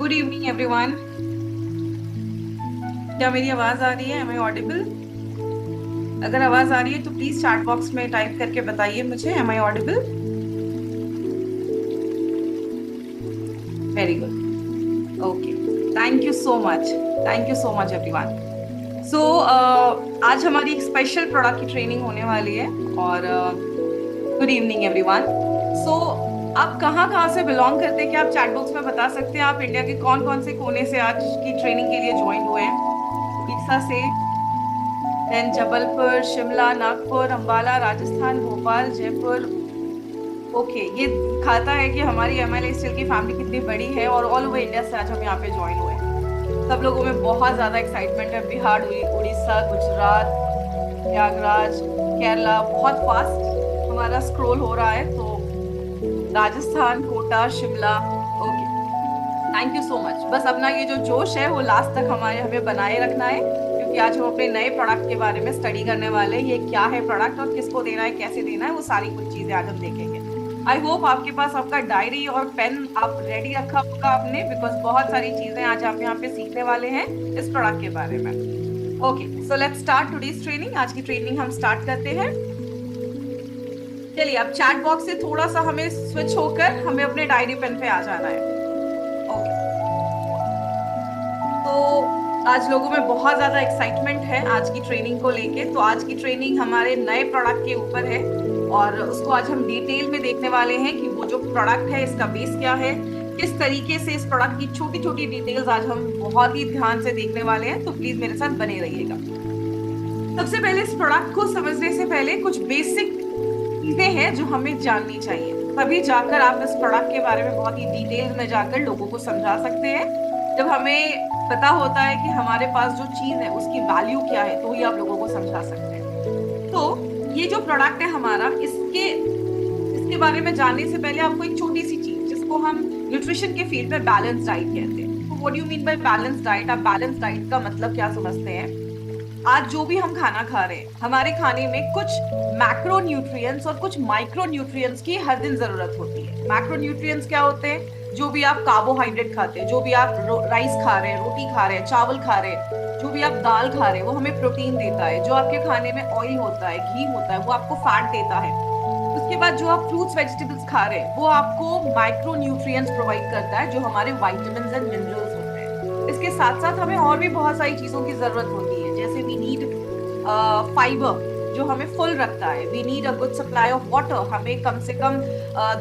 Good evening everyone. क्या मेरी आवाज आ रही है? Am I audible? अगर आवाज आ रही है तो प्लीज चैट बॉक्स में टाइप करके बताइए मुझे, am I audible? Very good. Okay. Thank you so much. Thank you so much everyone. So आज हमारी एक स्पेशल प्रोडक्ट की ट्रेनिंग होने वाली है। और गुड इवनिंग एवरीवन। सो आप कहाँ कहाँ से बिलोंग करते हैं, क्या आप चैट बॉक्स में बता सकते हैं? आप इंडिया के कौन कौन से कोने से आज की ट्रेनिंग के लिए ज्वाइन हुए हैं? उड़ीसा से, देन जबलपुर, शिमला, नागपुर, अंबाला, राजस्थान, भोपाल, जयपुर। ओके, ये दिखाता है कि हमारी एमएलए स्टील की फैमिली कितनी बड़ी है और ऑल ओवर इंडिया से आज हम यहाँ पे ज्वाइन हुए हैं। सब लोगों में बहुत ज्यादा एक्साइटमेंट है। बिहार, उड़ीसा, गुजरात, प्रयागराज, केरला, बहुत फास्ट हमारा स्क्रॉल हो रहा है। तो Rajasthan, Kota, Shimla. Okay, thank you so much. बस अपना ये जो जोश है वो लास्ट तक हमारे हमें बनाए रखना है, क्योंकि आज हम अपने नए प्रोडक्ट के बारे में स्टडी करने वाले हैं। ये क्या है प्रोडक्ट और किसको देना है, कैसे देना है, वो सारी कुछ चीजें आज हम देखेंगे। आई होप आपके पास आपका डायरी और पेन आप रेडी रखा होगा आपने, बिकॉज बहुत सारी चीजें आज आप यहाँ पे सीखने वाले हैं इस प्रोडक्ट के बारे में। Okay, so let's start today's training. आज की ट्रेनिंग हम स्टार्ट करते हैं। चलिए, अब चैट बॉक्स से थोड़ा सा हमें स्विच होकर हमें अपने डायरी पेन पे आ जाना है। ओके, तो आज लोगों में बहुत ज्यादा एक्साइटमेंट है आज की ट्रेनिंग को लेके। तो आज की ट्रेनिंग हमारे नए प्रोडक्ट के ऊपर है और उसको आज हम डिटेल में देखने वाले हैं कि वो जो प्रोडक्ट है इसका बेस क्या है, किस तरीके से इस प्रोडक्ट की छोटी छोटी डिटेल्स आज हम बहुत ही ध्यान से देखने वाले हैं। तो प्लीज मेरे साथ बने रहिएगा। सबसे पहले इस प्रोडक्ट को समझने से पहले कुछ बेसिक चीजें हैं जो हमें जाननी चाहिए, तभी जाकर आप इस प्रोडक्ट के बारे में बहुत ही डिटेल में जाकर लोगों को समझा सकते हैं। जब हमें पता होता है कि हमारे पास जो चीज है उसकी वैल्यू क्या है, तो ही आप लोगों को समझा सकते हैं। तो ये जो प्रोडक्ट है हमारा, इसके इसके बारे में जानने से पहले आपको एक छोटी सी चीज, जिसको हम न्यूट्रिशन के फील्ड में बैलेंस डाइट कहते हैं। तो what do you mean by balance diet? आप बैलेंस डाइट का मतलब क्या समझते हैं? आज जो भी हम खाना खा रहे हैं, हमारे खाने में कुछ मैक्रो न्यूट्रिएंट्स और कुछ माइक्रो न्यूट्रिएंट्स की हर दिन जरूरत होती है। मैक्रो न्यूट्रिएंट्स क्या होते हैं? जो भी आप कार्बोहाइड्रेट खाते हैं, जो भी आप राइस खा रहे हैं, रोटी खा रहे हैं, चावल खा रहे हैं, जो भी आप दाल खा रहे हैं, वो हमें प्रोटीन देता है। जो आपके खाने में ऑयल होता है, घी होता है, वो आपको फैट देता है। उसके बाद जो आप फ्रूट्स वेजिटेबल्स खा रहे हैं, वो आपको माइक्रो न्यूट्रिएंट्स प्रोवाइड करता है, जो हमारे वाइटामिन एंड मिनरल्स होते हैं। इसके साथ साथ हमें और भी बहुत सारी चीजों की जरूरत होती है, जैसे वी नीड फाइबर जो हमें फुल रखता है। We need a good supply of water, हमें कम से कम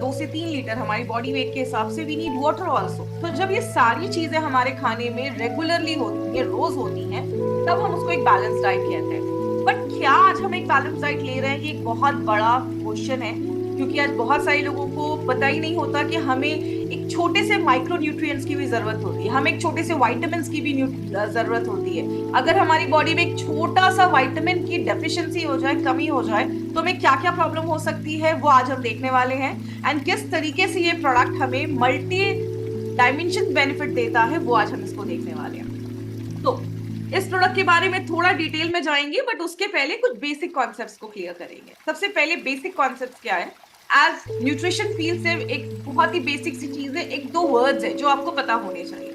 2 से 3 लीटर हमारी बॉडी वेट के हिसाब से वी नीड वाटर ऑल्सो। तो जब ये सारी चीजें हमारे खाने में रेगुलरली होती है, रोज होती हैं, तब हम उसको एक बैलेंस डाइट कहते हैं। बट क्या आज हम एक बैलेंस डाइट ले रहे हैं? ये एक बहुत बड़ा क्वेश्चन है, क्योंकि आज बहुत सारे लोगों को पता ही नहीं होता कि हमें एक छोटे से माइक्रो न्यूट्रिएंट्स की भी जरूरत होती है, हमें एक छोटे से वाइटामिन की भी जरूरत होती है। अगर हमारी बॉडी में एक छोटा सा वाइटामिन की डेफिशिएंसी हो जाए, कमी हो जाए, तो हमें क्या क्या प्रॉब्लम हो सकती है, वो आज हम देखने वाले हैं। एंड किस तरीके से ये प्रोडक्ट हमें मल्टी डायमेंशन बेनिफिट देता है, वो आज हम इसको देखने वाले हैं। तो इस प्रोडक्ट के बारे में थोड़ा डिटेल में जाएंगे, बट उसके पहले कुछ बेसिक कॉन्सेप्ट्स को क्लियर करेंगे। सबसे पहले बेसिक कॉन्सेप्ट्स क्या है? एज न्यूट्रिशन फील्ड से एक बहुत ही बेसिक सी चीज है, एक दो वर्ड्स है जो आपको पता होने चाहिए।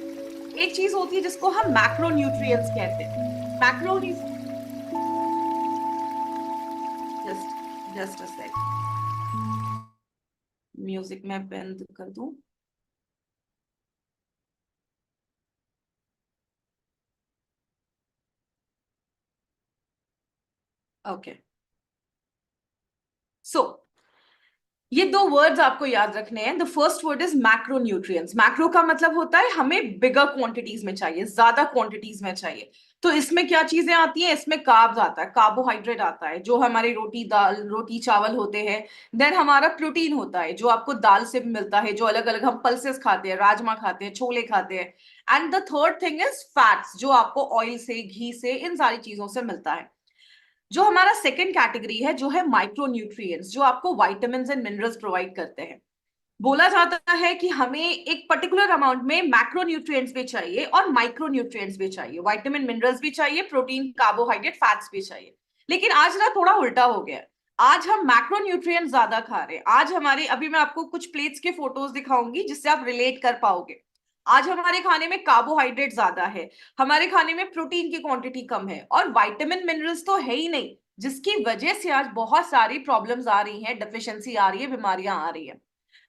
एक चीज होती है जिसको हम मैक्रो न्यूट्रिएंट्स कहते हैं। Macro, just just a sec, music मैं बंद कर दूं। ओके, सो ये दो वर्ड्स आपको याद रखने हैं। The first word is macro nutrients. Macro का मतलब होता है हमें बिगर क्वांटिटीज में चाहिए, ज्यादा क्वांटिटीज में चाहिए। तो इसमें क्या चीजें आती हैं? इसमें कार्ब्स आता है, कार्बोहाइड्रेट आता है, जो हमारी रोटी दाल रोटी चावल होते हैं। देन हमारा प्रोटीन होता है, जो आपको दाल से मिलता है, जो अलग अलग हम पल्सेस खाते हैं, राजमा खाते हैं, छोले खाते हैं। And the third thing is fats, जो आपको ऑयल से, घी से, इन सारी चीजों से मिलता है। जो हमारा सेकेंड कैटेगरी है, जो है माइक्रो न्यूट्रिएंट्स, जो आपको वाइटामिन एंड मिनरल्स प्रोवाइड करते हैं। बोला जाता है कि हमें एक पर्टिकुलर अमाउंट में मैक्रो न्यूट्रिएंट्स भी चाहिए और माइक्रो न्यूट्रिएंट्स भी चाहिए, विटामिन मिनरल्स भी चाहिए, प्रोटीन कार्बोहाइड्रेट फैट्स भी चाहिए। लेकिन आज ना थोड़ा उल्टा हो गया है। आज हम मैक्रो न्यूट्रिएंट्स ज्यादा खा रहे हैं। आज हमारे, अभी मैं आपको कुछ प्लेट्स के फोटोज दिखाऊंगी जिससे आप रिलेट कर पाओगे। आज हमारे खाने में कार्बोहाइड्रेट ज्यादा है, हमारे खाने में प्रोटीन की क्वांटिटी कम है, और विटामिन मिनरल्स तो है ही नहीं, जिसकी वजह से आज बहुत सारी प्रॉब्लम्स आ रही हैं, डेफिशिएंसी आ रही है, बीमारियां आ रही है।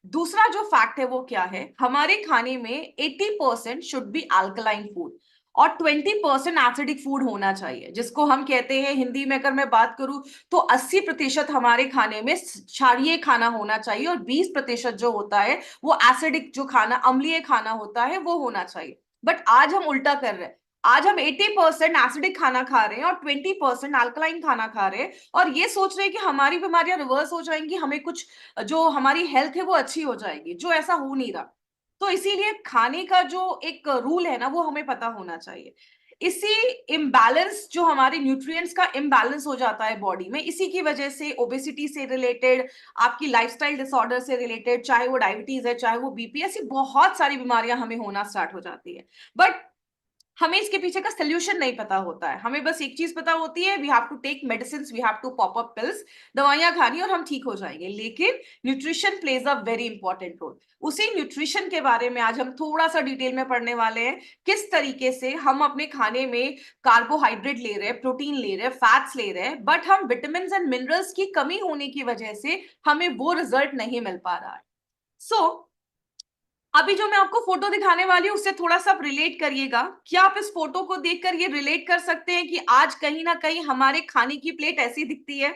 दूसरा जो फैक्ट है वो क्या है, हमारे खाने में 80% शुड बी अल्कलाइन फूड और 20% एसिडिक फूड होना चाहिए, जिसको हम कहते हैं, हिंदी में अगर मैं बात करूं तो 80% हमारे खाने में क्षारीय खाना होना चाहिए और 20% जो होता है वो एसिडिक, जो खाना अम्लीय खाना होता है वो होना चाहिए। बट आज हम उल्टा कर रहे हैं, आज हम 80% एसिडिक खाना खा रहे हैं और 20% अल्कलाइन खाना खा रहे हैं, और ये सोच रहे हैं कि हमारी बीमारियां रिवर्स हो जाएंगी, हमें कुछ जो हमारी हेल्थ है वो अच्छी हो जाएगी, जो ऐसा हो नहीं रहा। तो इसीलिए खाने का जो एक रूल है ना, वो हमें पता होना चाहिए। इसी इम्बैलेंस, जो हमारे न्यूट्रिएंट्स का इम्बैलेंस हो जाता है बॉडी में, इसी की वजह से ओबेसिटी से रिलेटेड, आपकी लाइफस्टाइल डिसऑर्डर से रिलेटेड, चाहे वो डायबिटीज है, चाहे वो बीपी, ऐसी बहुत सारी बीमारियां हमें होना स्टार्ट हो जाती है। बट हमें इसके पीछे का सोल्यूशन नहीं पता होता है, हमें बस एक चीज पता होती है, we have to take medicine, we have to pop up pills, दवाइयां खानी और हम ठीक हो जाएंगे। लेकिन nutrition plays a very important role. उसी न्यूट्रिशन के बारे में आज हम थोड़ा सा डिटेल में पढ़ने वाले हैं, किस तरीके से हम अपने खाने में कार्बोहाइड्रेट ले रहे हैं, प्रोटीन ले रहे हैं, फैट्स ले रहे हैं, बट हम विटामिन एंड मिनरल्स की कमी होने की वजह से हमें वो रिजल्ट नहीं मिल पा रहा है। सो अभी जो मैं आपको फोटो दिखाने वाली हूँ उससे थोड़ा सा आप रिलेट करिएगा। क्या आप इस फोटो को देखकर ये रिलेट कर सकते हैं कि आज कहीं ना कहीं हमारे खाने की प्लेट ऐसी दिखती है?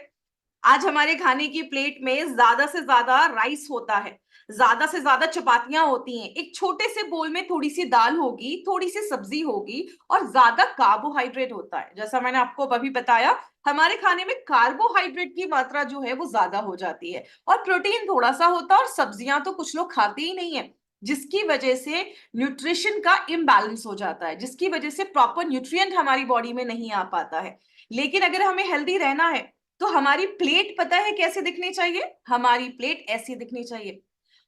आज हमारे खाने की प्लेट में ज्यादा से ज्यादा राइस होता है, ज्यादा से ज्यादा चपातियां होती हैं, एक छोटे से बोल में थोड़ी सी दाल होगी, थोड़ी सी सब्जी होगी, और ज्यादा कार्बोहाइड्रेट होता है। जैसा मैंने आपको अभी बताया, हमारे खाने में कार्बोहाइड्रेट की मात्रा जो है वो ज्यादा हो जाती है, और प्रोटीन थोड़ा सा होता है, और सब्जियां तो कुछ लोग खाते ही नहीं है, जिसकी वजह से न्यूट्रिशन का इम्बैलेंस हो जाता है, जिसकी वजह से प्रॉपर न्यूट्रिएंट हमारी बॉडी में नहीं आ पाता है। लेकिन अगर हमें हेल्दी रहना है तो हमारी प्लेट पता है कैसे दिखनी चाहिए? हमारी प्लेट ऐसी दिखनी चाहिए।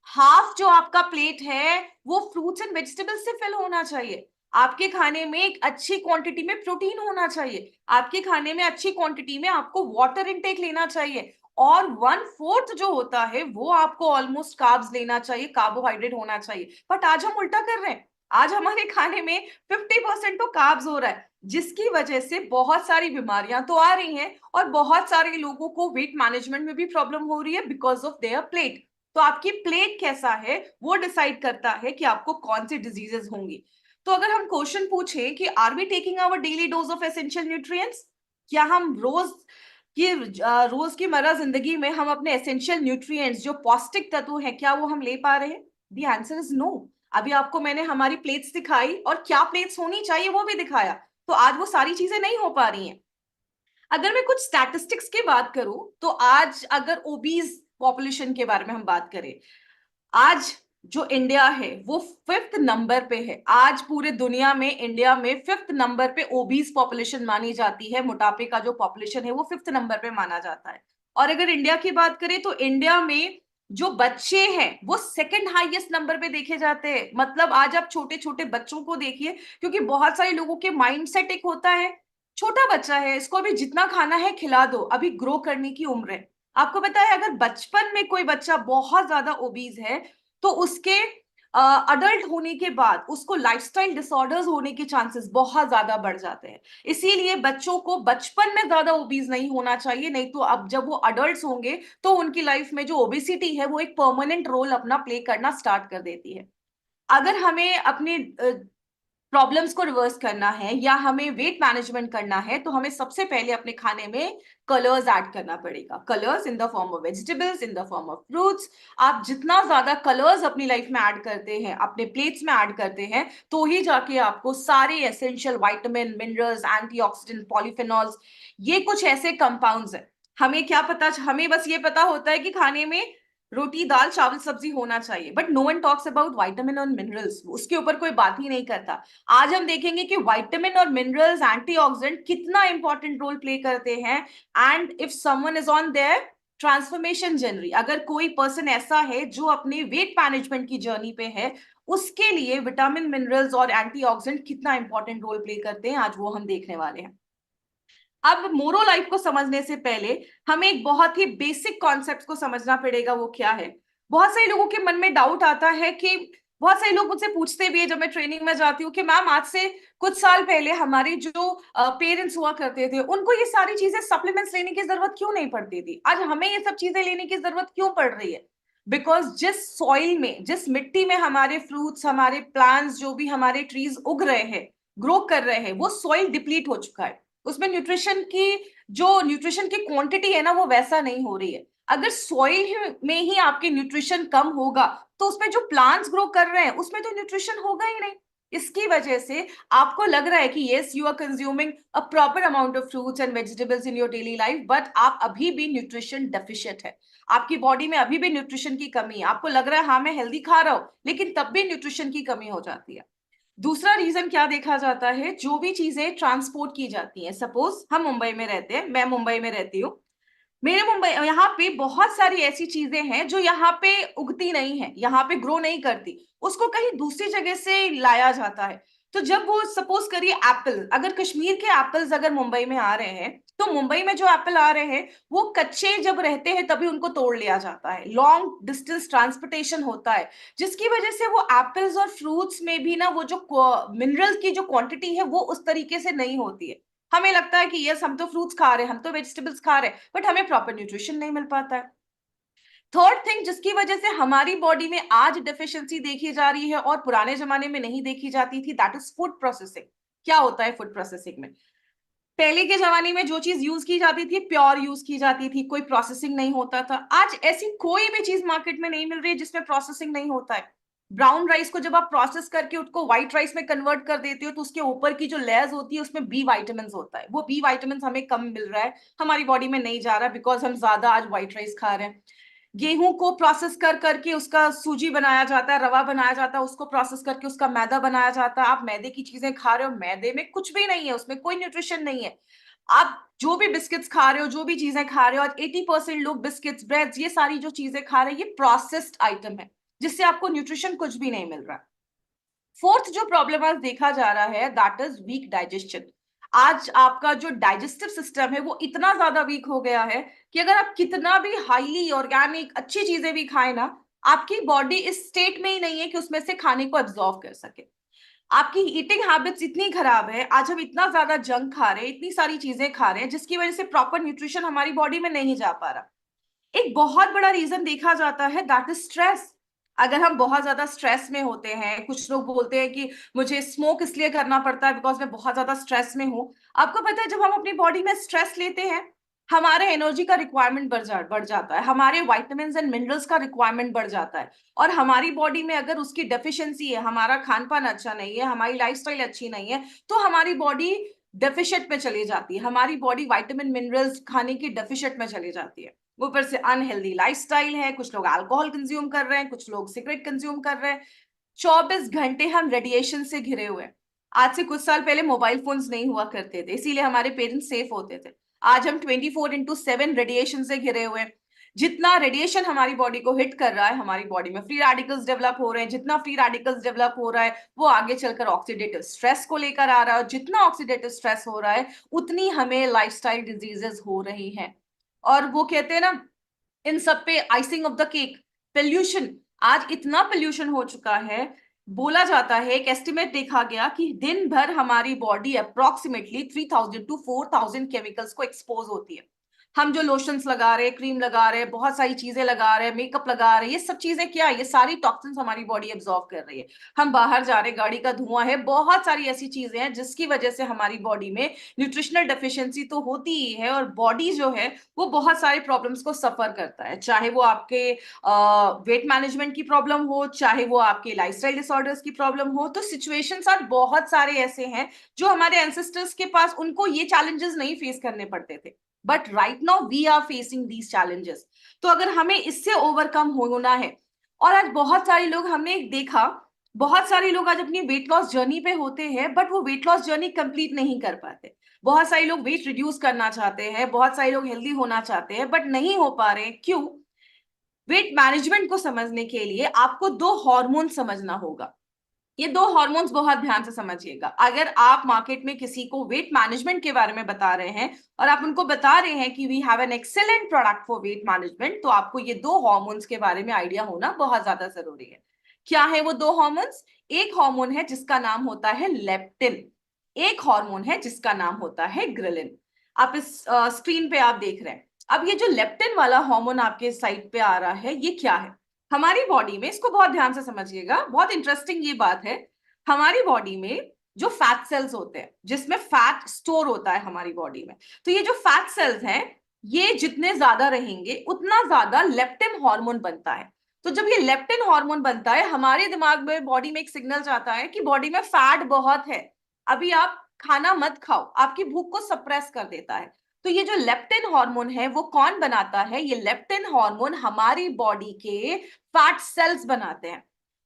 हाफ जो आपका प्लेट है वो फ्रूट्स एंड वेजिटेबल्स से फिल होना चाहिए। आपके खाने में एक अच्छी क्वांटिटी में प्रोटीन होना चाहिए, आपके खाने में अच्छी क्वांटिटी में आपको वाटर इनटेक लेना चाहिए, और 1/4 जो होता है वो आपको ऑलमोस्ट कार्ब्स लेना चाहिए, कार्बोहाइड्रेट होना चाहिए। बट आज हम उल्टा कर रहे हैं, आज हमारे खाने में 50% तो कार्ब्स हो रहा है, जिसकी वजह से बहुत सारी बीमारियां तो आ रही हैं, और बहुत सारे लोगों को वेट मैनेजमेंट में भी प्रॉब्लम हो रही है बिकॉज ऑफ देयर प्लेट। तो आपकी प्लेट कैसा है वो डिसाइड करता है कि आपको कौन सी डिजीजेस होंगी। तो अगर हम क्वेश्चन पूछें कि are we taking our daily dose of essential nutrients, क्या हम रोज की मर्रा जिंदगी में हम अपने एसेंशियल न्यूट्रिएंट्स, जो पौष्टिक तत्व हैं, क्या वो हम ले पा रहे हैं? The answer is no. अभी आपको मैंने हमारी प्लेट्स दिखाई और क्या प्लेट्स होनी चाहिए वो भी दिखाया, तो आज वो सारी चीजें नहीं हो पा रही हैं। अगर मैं कुछ स्टैटिस्टिक्स की बात करूं तो आज अगर ओबीज पॉपुलेशन के बारे में हम बात करें, आज जो इंडिया है वो 5th नंबर पे है। आज पूरे दुनिया में इंडिया में 5th नंबर पे ओबीज पॉपुलेशन मानी जाती है, मोटापे का जो पॉपुलेशन है वो 5th नंबर पे माना जाता है। और अगर इंडिया की बात करें तो इंडिया में जो बच्चे हैं वो सेकंड हाईएस्ट नंबर पे देखे जाते हैं। मतलब आज आप छोटे छोटे बच्चों को देखिए, क्योंकि बहुत सारे लोगों के माइंडसेट एक होता है, छोटा बच्चा है, इसको अभी जितना खाना है खिला दो, अभी ग्रो करने की उम्र है। आपको पता है अगर बचपन में कोई बच्चा बहुत ज्यादा ओबीज है तो उसके अडल्ट होने के बाद उसको लाइफस्टाइल डिसऑर्डर्स होने के चांसेस बहुत ज्यादा बढ़ जाते हैं। इसीलिए बच्चों को बचपन में ज्यादा ओबीज नहीं होना चाहिए, नहीं तो अब जब वो अडल्ट्स होंगे तो उनकी लाइफ में जो ओबेसिटी है वो एक परमानेंट रोल अपना प्ले करना स्टार्ट कर देती है। अगर हमें अपने प्रॉब्लम्स को रिवर्स करना है या हमें वेट मैनेजमेंट करना है तो हमें सबसे पहले अपने खाने में कलर्स ऐड करना पड़ेगा। Colours in the form of vegetables, in the form of fruits. आप जितना ज्यादा कलर्स अपनी लाइफ में ऐड करते हैं, अपने प्लेट्स में ऐड करते हैं, तो ही जाके आपको सारे essential vitamin, minerals, antioxidant, polyphenols, ये कुछ ऐसे कंपाउंड्स हैं। हमें क्या पता, हमें बस ये पता होता है कि खाने में रोटी, दाल, चावल, सब्जी होना चाहिए, but no one talks about vitamin और मिनरल्स, उसके ऊपर कोई बात ही नहीं करता। आज हम देखेंगे कि विटामिन और मिनरल्स, एंटीऑक्सीडेंट कितना इंपॉर्टेंट रोल प्ले करते हैं। And if someone is on their transformation journey, अगर कोई पर्सन ऐसा है जो अपने वेट मैनेजमेंट की जर्नी पे है, उसके लिए विटामिन, मिनरल्स और एंटीऑक्सीडेंट कितना इंपॉर्टेंट रोल प्ले करते हैं, आज वो हम देखने वाले हैं। अब मोरो लाइफ को समझने से पहले हमें एक बहुत ही बेसिक कॉन्सेप्ट को समझना पड़ेगा। वो क्या है? बहुत सारे लोगों के मन में डाउट आता है कि बहुत सारे लोग मुझसे पूछते भी है जब मैं ट्रेनिंग में जाती हूँ कि मैम आज से कुछ साल पहले हमारे जो पेरेंट्स हुआ करते थे उनको ये सारी चीजें सप्लीमेंट्स लेने की जरूरत क्यों नहीं पड़ती थी, आज हमें ये सब चीजें लेने की जरूरत क्यों पड़ रही है? बिकॉज जिस सॉइल में, जिस मिट्टी में हमारे फ्रूट्स, हमारे प्लांट्स, जो भी हमारे ट्रीज उग रहे हैं, ग्रो कर रहे हैं, वो सॉइल डिप्लीट हो चुका है। उसमें न्यूट्रिशन की क्वांटिटी है ना, वो वैसा नहीं हो रही है। अगर सॉइल में ही आपके न्यूट्रिशन कम होगा तो उसमें जो प्लांट्स ग्रो कर रहे हैं उसमें तो न्यूट्रिशन होगा ही नहीं। इसकी वजह से आपको लग रहा है कि yes you are consuming a proper amount of fruits and vegetables in your daily life, but आप अभी भी न्यूट्रिशन डेफिशिएंट है। आपकी बॉडी में अभी भी न्यूट्रिशन की कमी है। आपको लग रहा है हाँ मैं हेल्दी खा रहा हूं, लेकिन तब भी न्यूट्रिशन की कमी हो जाती है। दूसरा रीजन क्या देखा जाता है, जो भी चीजें ट्रांसपोर्ट की जाती हैं, सपोज हम मुंबई में रहते हैं, मैं मुंबई में रहती हूँ, मेरे मुंबई यहाँ पे बहुत सारी ऐसी चीजें हैं जो यहाँ पे उगती नहीं है, यहाँ पे ग्रो नहीं करती, उसको कहीं दूसरी जगह से लाया जाता है। तो जब वो सपोज करिए एप्पल, अगर कश्मीर के एप्पल्स अगर मुंबई में आ रहे हैं, तो मुंबई में जो एप्पल आ रहे हैं वो कच्चे जब रहते हैं तभी उनको तोड़ लिया जाता है, लॉन्ग डिस्टेंस ट्रांसपोर्टेशन होता है, जिसकी वजह से वो एप्पल्स और फ्रूट्स में भी ना वो जो मिनरल्स की जो क्वांटिटी है वो उस तरीके से नहीं होती है। हमें लगता है कि यस हम तो फ्रूट्स खा रहे हैं, हम तो वेजिटेबल्स खा रहे हैं, बट हमें प्रॉपर न्यूट्रिशन नहीं मिल पाता है। थर्ड थिंग जिसकी वजह से हमारी बॉडी में आज डेफिशिएंसी देखी जा रही है और पुराने जमाने में नहीं देखी जाती थी, दैट इज फूड प्रोसेसिंग। क्या होता है फूड प्रोसेसिंग में? पहले के जमाने में जो चीज यूज की जाती थी प्योर यूज की जाती थी, कोई प्रोसेसिंग नहीं होता था। आज ऐसी कोई भी चीज मार्केट में नहीं मिल रही है जिसमें प्रोसेसिंग नहीं होता है। ब्राउन राइस को जब आप प्रोसेस करके उसको व्हाइट राइस में कन्वर्ट कर देते हो तो उसके ऊपर की जो लेयर्स होती है उसमें बी वाइटामिन होता है, वो बी वाइटामिन हमें कम मिल रहा है, हमारी बॉडी में नहीं जा रहा बिकॉज हम ज्यादा आज व्हाइट राइस खा रहे हैं। गेहूं को प्रोसेस कर करके उसका सूजी बनाया जाता है, रवा बनाया जाता है, उसको प्रोसेस करके उसका मैदा बनाया जाता है। आप मैदे की चीजें खा रहे हो, मैदे में कुछ भी नहीं है, उसमें कोई न्यूट्रिशन नहीं है। आप जो भी बिस्किट्स खा रहे हो, जो भी चीजें खा रहे हो, आज 80% लोग बिस्किट्स, ब्रेड्स, ये सारी जो चीजें खा रहे हैं ये प्रोसेस्ड आइटम है, जिससे आपको न्यूट्रिशन कुछ भी नहीं मिल रहा। फोर्थ जो प्रॉब्लम आज देखा जा रहा है दैट इज वीक डाइजेशन। आज आपका जो डाइजेस्टिव सिस्टम है वो इतना ज्यादा वीक हो गया है कि अगर आप कितना भी हाईली ऑर्गेनिक अच्छी चीजें भी खाएं ना, आपकी बॉडी इस स्टेट में ही नहीं है कि उसमें से खाने को एब्जॉर्व कर सके। आपकी ईटिंग हैबिट्स इतनी खराब है, आज हम इतना ज्यादा जंक खा रहे हैं, इतनी सारी चीजें खा रहे हैं जिसकी वजह से प्रॉपर न्यूट्रिशन हमारी बॉडी में नहीं जा पा रहा। एक बहुत बड़ा रीजन देखा जाता है दैट इज स्ट्रेस। अगर हम बहुत ज्यादा स्ट्रेस में होते हैं, कुछ लोग बोलते हैं कि मुझे स्मोक इसलिए करना पड़ता है बिकॉज मैं बहुत ज्यादा स्ट्रेस में हूं। आपको पता है जब हम अपनी बॉडी में स्ट्रेस लेते हैं हमारे एनर्जी का रिक्वायरमेंट बढ़ जाता है, हमारे वाइटामिन एंड मिनरल्स का रिक्वायरमेंट बढ़ जाता है। और हमारी बॉडी में अगर उसकी डेफिशिएंसी है, हमारा खान पान अच्छा नहीं है, हमारी लाइफस्टाइल अच्छी नहीं है, तो हमारी बॉडी डेफिशिएंट में चली जाती है, हमारी बॉडी वाइटामिन मिनरल्स खाने की डेफिशिएंट में चली जाती है। ऊपर से अनहेल्दी लाइफस्टाइल है, कुछ लोग अल्कोहल कंज्यूम कर रहे हैं, कुछ लोग सिगरेट कंज्यूम कर रहे हैं। 24 घंटे हम रेडिएशन से घिरे हुए हैं। आज से कुछ साल पहले मोबाइल फोन्स नहीं हुआ करते थे, इसीलिए हमारे पेरेंट्स सेफ होते थे। आज हम 24/7 रेडिएशन से घिरे हुए हैं। जितना रेडिएशन हमारी बॉडी को हिट कर रहा है, हमारी बॉडी में फ्री रेडिकल्स डेवलप हो रहे हैं, जितना फ्री रेडिकल्स डेवलप हो रहा है वो आगे चलकर ऑक्सीडेटिव स्ट्रेस को लेकर आ रहा है, और जितना ऑक्सीडेटिव स्ट्रेस हो रहा है उतनी हमें लाइफस्टाइल डिजीजेस हो रही हैं। और वो कहते हैं ना, इन सब पे icing of the cake, pollution. आज इतना पोल्यूशन हो चुका है, बोला जाता है, एक एस्टिमेट देखा गया कि दिन भर हमारी बॉडी अप्रोक्सीमेटली 3,000 to 4,000 केमिकल्स को एक्सपोज होती है। हम जो लोशंस लगा रहे हैं, क्रीम लगा रहे हैं, बहुत सारी चीजें लगा रहे हैं, मेकअप लगा रहे हैं, ये सब चीजें क्या है, ये सारी टॉक्सिन्स हमारी बॉडी एब्जॉर्व कर रही है। हम बाहर जा रहे हैं, गाड़ी का धुआं है, बहुत सारी ऐसी चीजें हैं जिसकी वजह से हमारी बॉडी में न्यूट्रिशनल डेफिशिएंसी तो होती ही है, और बॉडी जो है वो बहुत सारे प्रॉब्लम्स को सफर करता है, चाहे वो आपके वेट मैनेजमेंट की प्रॉब्लम हो, चाहे वो आपके लाइफस्टाइल डिसऑर्डर्स की प्रॉब्लम हो। तो सिचुएशंस आज बहुत सारे ऐसे हैं जो हमारे एंसेस्टर्स के पास उनको ये चैलेंजेस नहीं फेस करने पड़ते थे, but right now we are facing these challenges. तो अगर हमें इससे ओवरकम होना है, और आज बहुत सारे लोग, हमने देखा बहुत सारे लोग आज अपनी वेट लॉस जर्नी पे होते हैं बट वो वेट लॉस जर्नी कंप्लीट नहीं कर पाते। बहुत सारे लोग वेट रिड्यूस करना चाहते हैं, बहुत सारे लोग हेल्दी होना चाहते हैं बट नहीं हो पा रहे हैं, क्यों? वेट मैनेजमेंट को समझने के लिए आपको दो हार्मोन समझना होगा। ये दो हार्मोन्स बहुत ध्यान से समझिएगा। अगर आप मार्केट में किसी को वेट मैनेजमेंट के बारे में बता रहे हैं और आप उनको बता रहे हैं कि we have an excellent product for weight management, तो आपको ये दो हार्मोन्स के बारे में आइडिया होना बहुत ज्यादा जरूरी है। क्या है वो 2 हार्मोन्स? एक हार्मोन है जिसका नाम होता है लेप्टिन, एक हार्मोन है जिसका नाम होता है ग्रेलिन। आप इस स्क्रीन पे आप देख रहे हैं। अब ये जो लेप्टिन वाला हार्मोन आपके साइड पे आ रहा है, ये क्या है? हमारी बॉडी में, इसको बहुत ध्यान से समझिएगा, बहुत इंटरेस्टिंग ये बात है, हमारी बॉडी में जो फैट सेल्स होते हैं, जिसमें फैट स्टोर होता है हमारी बॉडी में, तो ये जो फैट सेल्स हैं, ये जितने ज्यादा रहेंगे उतना ज्यादा लेप्टिन हार्मोन बनता है। तो जब ये लेप्टिन हार्मोन बनता है, हमारे दिमाग में, बॉडी में एक सिग्नल जाता है कि बॉडी में फैट बहुत है, अभी आप खाना मत खाओ, आपकी भूख को सप्रेस कर देता है। तो ये जो लेप्टिन हार्मोन है वो कौन बनाता है? ये लेप्टिन हार्मोन हमारी बॉडी के फैट सेल्स बनाते हैं।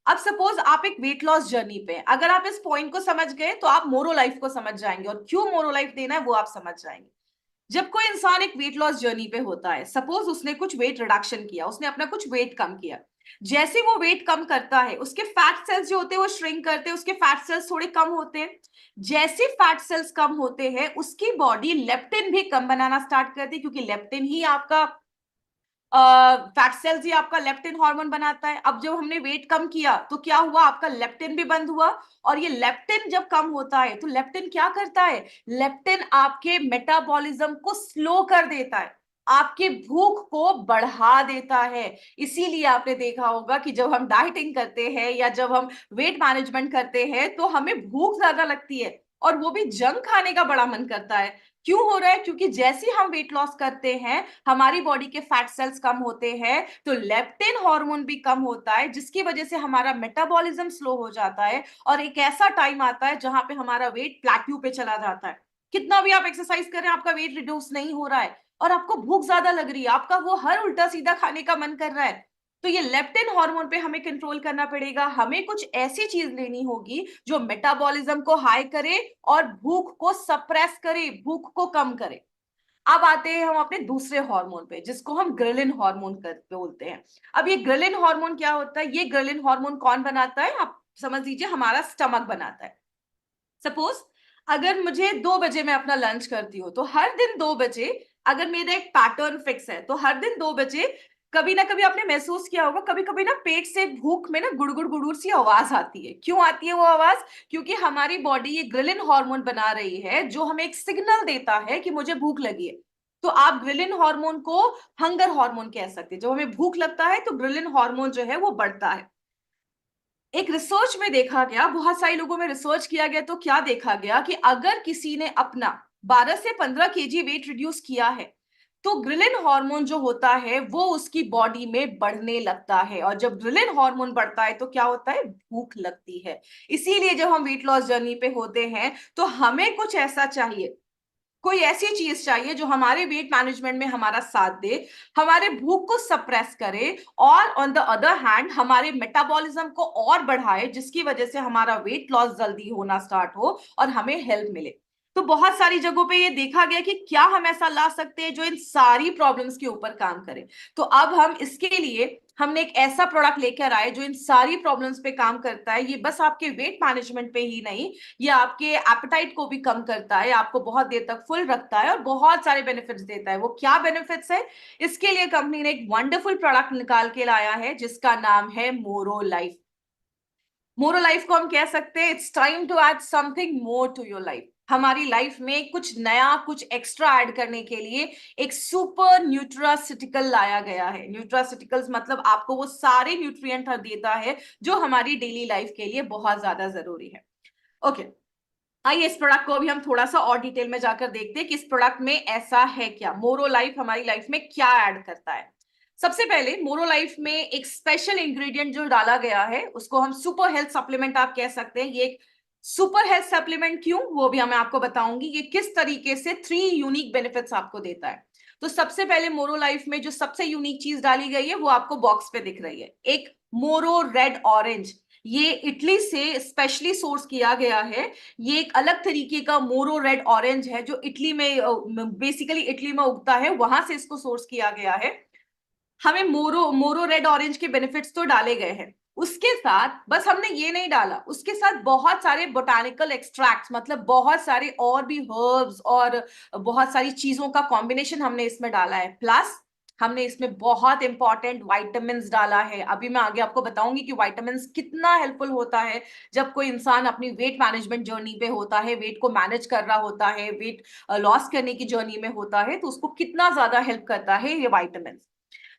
अब सपोज आप एक वेट लॉस जर्नी पे हैं, अगर आप इस पॉइंट को समझ गए तो आप मोरो लाइफ को समझ जाएंगे, और क्यों मोरो लाइफ देना है वो आप समझ जाएंगे। जब कोई इंसान एक वेट लॉस जर्नी पे होता है, सपोज उसने कुछ वेट रिडक्शन किया, उसने अपना कुछ वेट कम किया, जैसे वो वेट कम करता है उसके फैट सेल्स जो होते हैं वो श्रिंक करते हैं, उसके फैट सेल्स थोड़े कम होते हैं। जैसे फैट सेल्स कम होते हैं उसकी बॉडी लेप्टिन भी कम बनाना स्टार्ट करती है, क्योंकि लेप्टिन ही आपका फैट सेल्स ही आपका लेप्टिन हार्मोन बनाता है। अब जब हमने वेट कम किया तो क्या हुआ? आपका लेप्टिन भी बंद हुआ, और ये लेप्टिन जब कम होता है तो लेप्टिन क्या करता है? लेप्टिन आपके मेटाबॉलिज्म को स्लो कर देता है, आपके भूख को बढ़ा देता है। इसीलिए आपने देखा होगा कि जब हम डाइटिंग करते हैं या जब हम वेट मैनेजमेंट करते हैं तो हमें भूख ज्यादा लगती है, और वो भी जंक खाने का बड़ा मन करता है। क्यों हो रहा है? क्योंकि जैसे हम वेट लॉस करते हैं, हमारी बॉडी के फैट सेल्स कम होते हैं, तो लेप्टिन हार्मोन भी कम होता है, जिसकी वजह से हमारा मेटाबॉलिज्म स्लो हो जाता है, और एक ऐसा टाइम आता है जहां पे हमारा वेट प्लेट्यू पे चला जाता है। कितना भी आप एक्सरसाइज करें, आपका वेट रिड्यूस नहीं हो रहा है, और आपको भूख ज्यादा लग रही है, आपका वो हर उल्टा सीधा खाने का मन कर रहा है। तो ये लेप्टिन हार्मोन पे हमें कंट्रोल करना पड़ेगा, हमें कुछ ऐसी चीज लेनी होगी जो मेटाबॉलिज्म को हाई करे और भूख को सप्रेस करे, भूख को कम करे। अब आते हैं हम अपने दूसरे हार्मोन पे, जिसको हम ग्रेलिन हार्मोन बोलते हैं। अब ये ग्रेलिन हार्मोन क्या होता है? ये ग्रेलिन हार्मोन कौन बनाता है? आप समझ लीजिए हमारा स्टमक बनाता है। सपोज अगर मुझे 2 बजे मैं अपना लंच करती हूँ, तो हर दिन 2 बजे, अगर मेरा एक पैटर्न फिक्स है, तो हर दिन 2 बजे कभी ना कभी आपने महसूस किया होगा, कभी कभी ना पेट से भूख में ना गुड़गुड़ गुड़गुड़ सी आवाज आती है। क्यों आती है वो आवाज? क्योंकि हमारी बॉडी ये ग्रिलिन हार्मोन बना रही है, जो हमें एक सिग्नल देता है कि मुझे भूख लगी है। तो आप ग्रिलिन हार्मोन को हंगर हार्मोन कह सकते हैं। जब हमें भूख लगता है तो ग्रिलिन हार्मोन जो है वो बढ़ता है। एक रिसर्च में देखा गया, बहुत सारे लोगों में रिसर्च किया गया, तो क्या देखा गया कि अगर किसी ने अपना 12 से 15 केजी वेट रिड्यूस किया है, तो ग्रिलिन हार्मोन जो होता है वो उसकी बॉडी में बढ़ने लगता है, और जब ग्रिलिन हार्मोन बढ़ता है तो क्या होता है? भूख लगती है। इसीलिए जब हम वेट लॉस जर्नी पे होते हैं तो हमें कुछ ऐसा चाहिए, कोई ऐसी चीज चाहिए जो हमारे वेट मैनेजमेंट में हमारा साथ दे, हमारे भूख को सप्रेस करे, और ऑन द अदर हैंड हमारे मेटाबॉलिज्म को और बढ़ाए, जिसकी वजह से हमारा वेट लॉस जल्दी होना स्टार्ट हो और हमें हेल्प मिले। तो बहुत सारी जगहों पे ये देखा गया कि क्या हम ऐसा ला सकते हैं जो इन सारी प्रॉब्लम्स के ऊपर काम करे। तो अब हम इसके लिए हमने एक ऐसा प्रोडक्ट लेकर आए जो इन सारी प्रॉब्लम्स पे काम करता है। ये बस आपके वेट मैनेजमेंट पे ही नहीं, ये आपके एपेटाइट को भी कम करता है, आपको बहुत देर तक फुल रखता है और बहुत सारे बेनिफिट्स देता है। वो क्या बेनिफिट्स है? इसके लिए कंपनी ने एक वंडरफुल प्रोडक्ट निकाल के लाया है जिसका नाम है मोरो लाइफ। मोरो लाइफ को हम कह सकते हैं it's time to add something more to your life. हमारी लाइफ में कुछ नया, कुछ एक्स्ट्रा ऐड करने के लिए एक सुपर न्यूट्रासिटिकल लाया गया है। न्यूट्रासिटिकल्स मतलब आपको वो सारे न्यूट्रिएंट देता है जो हमारी डेली लाइफ के लिए बहुत ज्यादा जरूरी है। ओके, आइए इस प्रोडक्ट को अभी हम थोड़ा सा और डिटेल में जाकर देखते हैं कि इस प्रोडक्ट में ऐसा है क्या, मोरो लाइफ हमारी लाइफ में क्या ऐड करता है। सबसे पहले मोरो लाइफ में एक स्पेशल इंग्रेडिएंट जो डाला गया है उसको हम सुपर हेल्थ सप्लीमेंट आप कह सकते हैं। ये एक सुपर हेल्थ सप्लीमेंट क्यों, वो भी मैं आपको बताऊंगी। ये किस तरीके से 3 यूनिक बेनिफिट्स आपको देता है। तो सबसे पहले मोरो लाइफ में जो सबसे यूनिक चीज डाली गई है वो आपको बॉक्स पे दिख रही है, एक मोरो रेड ऑरेंज। ये इटली से स्पेशली सोर्स किया गया है। ये एक अलग तरीके का मोरो रेड ऑरेंज है जो इटली में, बेसिकली इटली में उगता है, वहां से इसको सोर्स किया गया है। हमें मोरो मोरो रेड ऑरेंज के बेनिफिट्स तो डाले गए हैं, उसके साथ बस हमने ये नहीं डाला, उसके साथ बहुत सारे बोटानिकल एक्सट्रैक्ट्स, मतलब बहुत सारे और भी हर्ब्स और बहुत सारी चीजों का कॉम्बिनेशन हमने इसमें डाला है। प्लस हमने इसमें बहुत इंपॉर्टेंट वाइटामिन डाला है। अभी मैं आगे आपको बताऊंगी कि वाइटामिन कितना हेल्पफुल होता है जब कोई इंसान अपनी वेट मैनेजमेंट जर्नी पे होता है, वेट को मैनेज कर रहा होता है, वेट लॉस करने की जर्नी में होता है, तो उसको कितना ज्यादा हेल्प करता है ये वाइटामिन।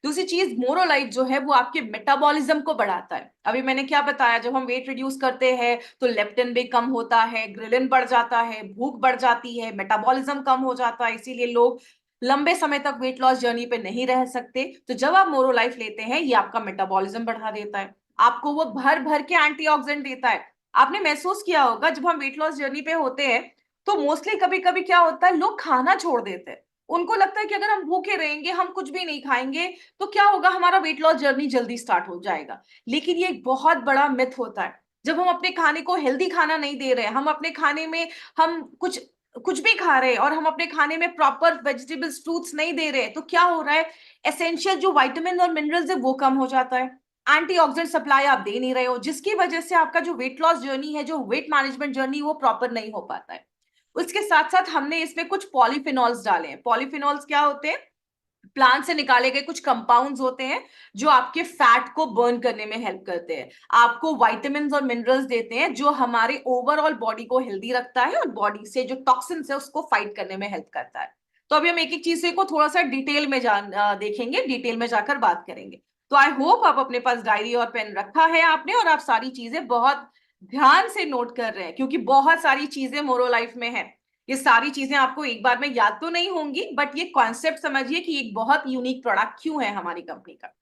दूसरी चीज, मोरोलाइट जो है वो आपके मेटाबॉलिज्म को बढ़ाता है। अभी मैंने क्या बताया, जब हम वेट रिड्यूस करते हैं तो लेप्टिन भी कम होता है, ग्रिलिन बढ़ जाता है, भूख बढ़ जाती है, मेटाबॉलिज्म कम हो जाता है, इसीलिए लोग लंबे समय तक वेट लॉस जर्नी पे नहीं रह सकते। तो जब आप मोरोलाइफ लेते हैं, ये आपका मेटाबॉलिज्म बढ़ा देता है, आपको वो भर भर के एंटीऑक्सीडेंट देता है। आपने महसूस किया होगा जब हम वेट लॉस जर्नी पे होते हैं तो मोस्टली कभी कभी क्या होता है, लोग खाना छोड़ देते हैं। उनको लगता है कि अगर हम भूखे रहेंगे, हम कुछ भी नहीं खाएंगे, तो क्या होगा, हमारा वेट लॉस जर्नी जल्दी स्टार्ट हो जाएगा। लेकिन ये एक बहुत बड़ा मिथ होता है। जब हम अपने खाने को हेल्दी खाना नहीं दे रहे, हम अपने खाने में हम कुछ कुछ भी खा रहे हैं और हम अपने खाने में प्रॉपर वेजिटेबल्स फ्रूट्स नहीं दे रहे, तो क्या हो रहा है, एसेंशियल जो विटामिन और मिनरल्स है वो कम हो जाता है, एंटीऑक्सीडेंट सप्लाई आप दे नहीं रहे हो, जिसकी वजह से आपका जो वेट लॉस जर्नी है, जो वेट मैनेजमेंट जर्नी, वो प्रॉपर नहीं हो पाता है। उसके साथ साथ हमने इसमें कुछ पॉलीफिनॉल्स डाले हैं। पॉलीफिनॉल्स क्या होते हैं, प्लांट से निकाले गए कुछ कंपाउंड्स होते हैं जो आपके फैट को बर्न करने में हेल्प करते हैं, आपको विटामिन और मिनरल्स देते हैं जो हमारे ओवरऑल बॉडी को हेल्दी रखता है और बॉडी से जो टॉक्सिन्स है उसको फाइट करने में हेल्प करता है। तो अभी हम एक एक चीज को थोड़ा सा डिटेल में देखेंगे, डिटेल में जाकर बात करेंगे। तो आई होप आप अपने पास डायरी और पेन रखा है आपने, और आप सारी चीजें बहुत ध्यान से नोट कर रहे हैं, क्योंकि बहुत सारी चीजें मोरो लाइफ में है। ये सारी चीजें आपको एक बार में याद तो नहीं होंगी, बट ये कॉन्सेप्ट समझिए कि एक बहुत यूनिक प्रोडक्ट क्यों है हमारी कंपनी का।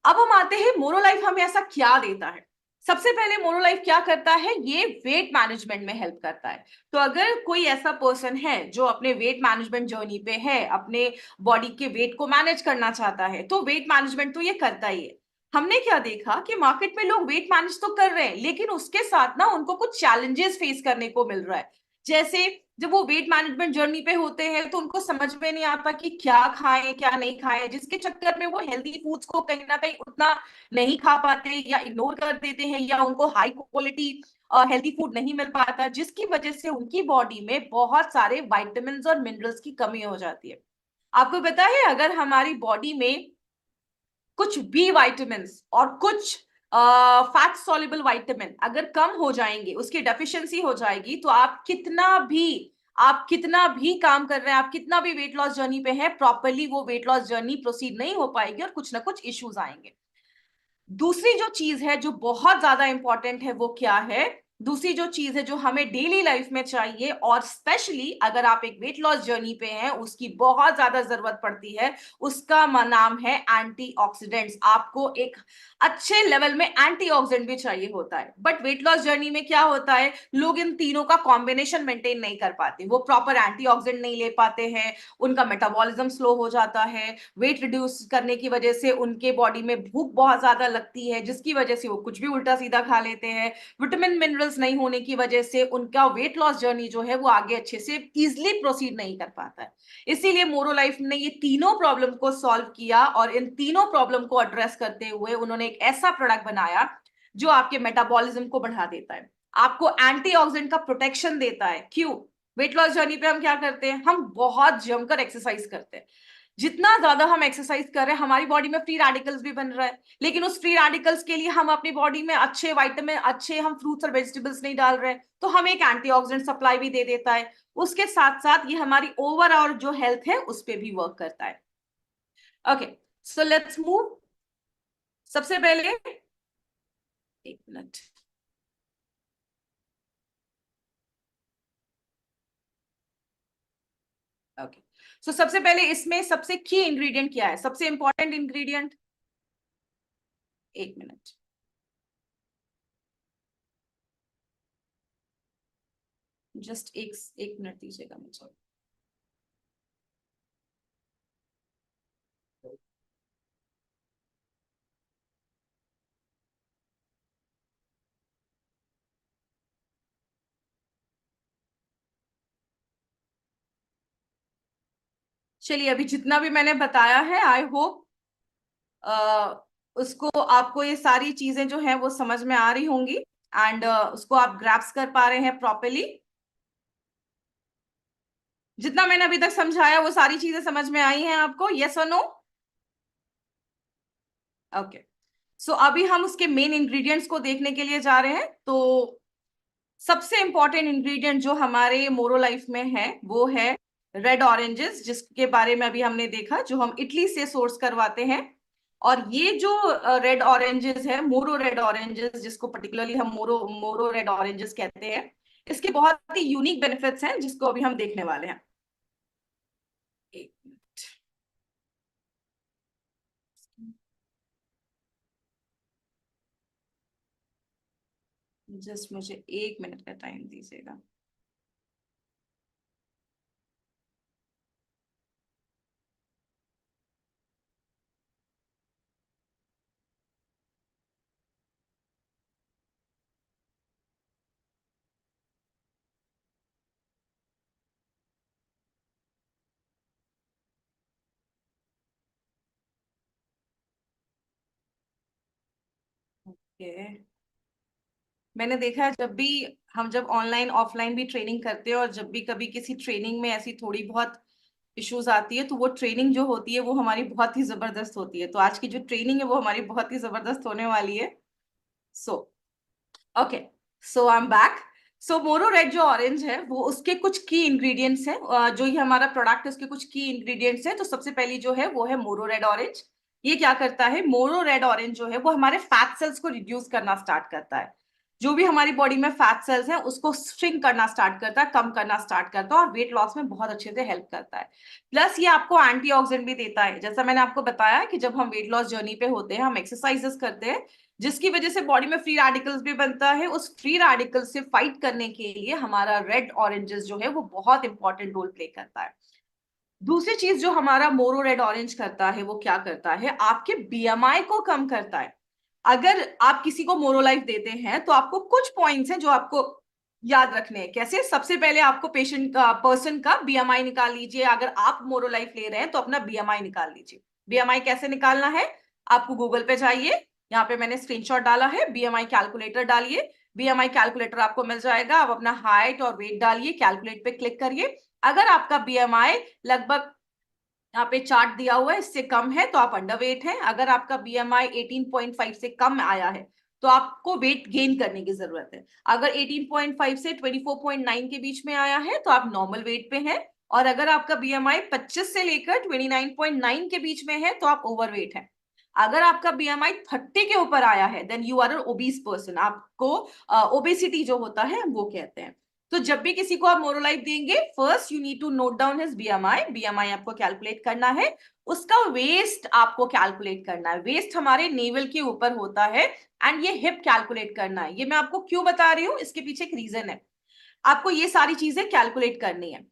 अब हम आते हैं मोरोलाइफ हमें ऐसा क्या देता है। सबसे पहले मोरोलाइफ क्या करता है, ये वेट मैनेजमेंट में हेल्प करता है। तो अगर कोई ऐसा पर्सन है जो अपने वेट मैनेजमेंट जर्नी पे है, अपने बॉडी के वेट को मैनेज करना चाहता है, तो वेट मैनेजमेंट तो ये करता ही है। हमने क्या देखा कि मार्केट में लोग वेट मैनेज तो कर रहे हैं, लेकिन उसके साथ ना उनको कुछ चैलेंजेस फेस करने को मिल रहा है। जैसे जब वो वेट मैनेजमेंट जर्नी पे होते हैं तो उनको समझ में नहीं आता कि क्या खाएं क्या नहीं खाएं, जिसके चक्कर में वो हेल्दी फूड्स को कहीं ना कहीं उतना नहीं खा पाते या इग्नोर कर देते हैं, या उनको हाई क्वालिटी हेल्दी फूड नहीं मिल पाता, जिसकी वजह से उनकी बॉडी में बहुत सारे विटामिन और मिनरल्स की कमी हो जाती है। आपको पता है, अगर हमारी बॉडी में कुछ बी विटामिन और कुछ फैट सॉल्युबल विटामिन अगर कम हो जाएंगे, उसकी डेफिशिएंसी हो जाएगी, तो आप कितना भी काम कर रहे हैं, आप कितना भी वेट लॉस जर्नी पे है, प्रॉपरली वो वेट लॉस जर्नी प्रोसीड नहीं हो पाएगी और कुछ ना कुछ इश्यूज आएंगे। दूसरी जो चीज है जो बहुत ज्यादा इंपॉर्टेंट है वो क्या है, दूसरी जो चीज है जो हमें डेली लाइफ में चाहिए, और स्पेशली अगर आप एक वेट लॉस जर्नी पे हैं, उसकी बहुत ज्यादा जरूरत पड़ती है, उसका नाम है एंटीऑक्सीडेंट्स। आपको एक अच्छे लेवल में एंटीऑक्सीडेंट भी चाहिए होता है, बट वेट लॉस जर्नी में क्या होता है, लोग इन तीनों का कॉम्बिनेशन मेंटेन नहीं कर पाते, वो प्रॉपर एंटीऑक्सीडेंट नहीं ले पाते हैं, उनका मेटाबॉलिज्म स्लो हो जाता है, वेट रिड्यूस करने की वजह से उनके बॉडी में भूख बहुत ज्यादा लगती है, जिसकी वजह से वो कुछ भी उल्टा सीधा खा लेते हैं, विटामिन मिनरल्स नहीं होने की वजह से उनका वेट लॉस जर्नी जो है वो आगे अच्छे से इजिली प्रोसीड नहीं कर पाता है। इसीलिए मोरोलाइफ ने ये तीनों प्रॉब्लम को सॉल्व किया, और इन तीनों प्रॉब्लम को एड्रेस करते हुए उन्होंने एक ऐसा प्रोडक्ट बनाया जो आपके मेटाबॉलिज्म को बढ़ा देता है, आपको एंटीऑक्सीडेंट का प्रोटेक्शन देता है। क्यों? वेट लॉस जर्नी पे हम क्या करते हैं, हम बहुत जमकर एक्सरसाइज करते हैं। जितना ज्यादा हम एक्सरसाइज कर रहे हैं, हमारी बॉडी में फ्री रेडिकल्स भी बन रहा है, लेकिन उस फ्री रेडिकल्स के लिए हम अपनी बॉडी में अच्छे विटामिन, अच्छे हम फ्रूट्स और वेजिटेबल्स नहीं डाल रहे, तो हमें एक एंटीऑक्सीडेंट सप्लाई भी दे देता है। उसके साथ साथ ये हमारी ओवरऑल जो हेल्थ है उस पर भी वर्क करता है। Okay, so let's move. सबसे पहले, एक मिनट, ओके, सो सबसे पहले इसमें सबसे की इंग्रेडिएंट क्या है, सबसे इंपॉर्टेंट इंग्रेडिएंट, एक मिनट, जस्ट एक एक मिनट दीजिएगा मुझे। चलिए, अभी जितना भी मैंने बताया है, आई होप उसको, आपको ये सारी चीजें जो है वो समझ में आ रही होंगी, एंड उसको आप ग्रैप्स कर पा रहे हैं प्रॉपरली। जितना मैंने अभी तक समझाया वो सारी चीजें समझ में आई हैं आपको, यस और नो? ओके, सो अभी हम उसके मेन इंग्रेडिएंट्स को देखने के लिए जा रहे हैं। तो सबसे इंपॉर्टेंट इंग्रेडिएंट जो हमारे मोरो लाइफ में है वो है रेड ऑरेंजेस, जिसके बारे में अभी हमने देखा, जो हम इटली से सोर्स करवाते हैं। और ये जो रेड ऑरेंजेस है, मोरो रेड ऑरेंजेस, जिसको पर्टिकुलरली हम मोरो मोरो रेड ऑरेंजेस कहते हैं, इसके बहुत ही यूनिक बेनिफिट्स हैं जिसको अभी हम देखने वाले हैं। एक मिनट, जस्ट मुझे 1 मिनट का टाइम दीजिएगा। ओके, मैंने देखा है जब ऑनलाइन ऑफलाइन भी ट्रेनिंग करते हैं, और जब भी कभी किसी ट्रेनिंग में ऐसी थोड़ी बहुत इश्यूज आती है, तो वो ट्रेनिंग जो होती है वो हमारी बहुत ही जबरदस्त होती है। तो आज की जो ट्रेनिंग है वो हमारी बहुत ही जबरदस्त होने वाली है। So okay, so I am back. So मोरो रेड जो ऑरेंज है वो उसके कुछ की इंग्रेडिएंट्स हैं, जो ये हमारा प्रोडक्ट है उसके कुछ की इंग्रेडिएंट्स हैं। तो सबसे पहली जो है वो है मोरो रेड ऑरेंज। ये क्या करता है, मोरो रेड ऑरेंज जो है वो हमारे फैट सेल्स को रिड्यूस करना स्टार्ट करता है। जो भी हमारी बॉडी में फैट सेल्स हैं उसको श्रिंक करना स्टार्ट करता है, कम करना स्टार्ट करता है, और वेट लॉस में बहुत अच्छे से हेल्प करता है। प्लस ये आपको एंटीऑक्सीडेंट भी देता है। जैसा मैंने आपको बताया कि जब हम वेट लॉस जर्नी पे होते हैं, हम एक्सरसाइजेस करते हैं, जिसकी वजह से बॉडी में फ्री रेडिकल्स भी बनता है। उस फ्री रेडिकल से फाइट करने के लिए हमारा रेड ऑरेंजेस जो है वो बहुत इंपॉर्टेंट रोल प्ले करता है। दूसरी चीज जो हमारा मोरो रेड ऑरेंज करता है वो क्या करता है, आपके बीएमआई को कम करता है। अगर आप किसी को मोरो लाइफ देते हैं तो आपको कुछ पॉइंट्स हैं जो आपको याद रखने हैं। कैसे, सबसे पहले आपको पेशेंट का पर्सन का बीएमआई निकाल लीजिए। अगर आप मोरो लाइफ ले रहे हैं तो अपना बीएमआई निकाल लीजिए। बीएमआई कैसे निकालना है, आपको गूगल पे जाइए, यहाँ पे मैंने स्क्रीनशॉट डाला है, बीएमआई कैलकुलेटर डालिए। बीएमआई कैलकुलेटर आपको मिल जाएगा। आप अपना हाइट और वेट डालिए, कैलकुलेट पे क्लिक करिए। अगर आपका बीएमआई लगभग, यहाँ पे चार्ट दिया हुआ है, इससे कम है तो आप अंडरवेट हैं। अगर आपका बीएमआई 18.5 से कम आया है तो आपको वेट गेन करने की जरूरत है। अगर 18.5 से 24.9 के बीच में आया है तो आप नॉर्मल वेट पे हैं। और अगर आपका बीएमआई 25 से लेकर 29.9 के बीच में है तो आप ओवरवेट हैं। अगर आपका बीएमआई 30 के ऊपर आया है then you are an obese person. आपको ओबेसिटी जो होता है वो कहते हैं। तो जब भी किसी को आप मोरोलाइफ देंगे, first you need to note down his BMI. BMI आपको कैलकुलेट करना है। उसका वेस्ट आपको कैलकुलेट करना है। वेस्ट हमारे नेवल के ऊपर होता है, एंड ये हिप कैलकुलेट करना है। ये मैं आपको क्यों बता रही हूँ, इसके पीछे एक रीजन है। आपको ये सारी चीजें कैलकुलेट करनी है।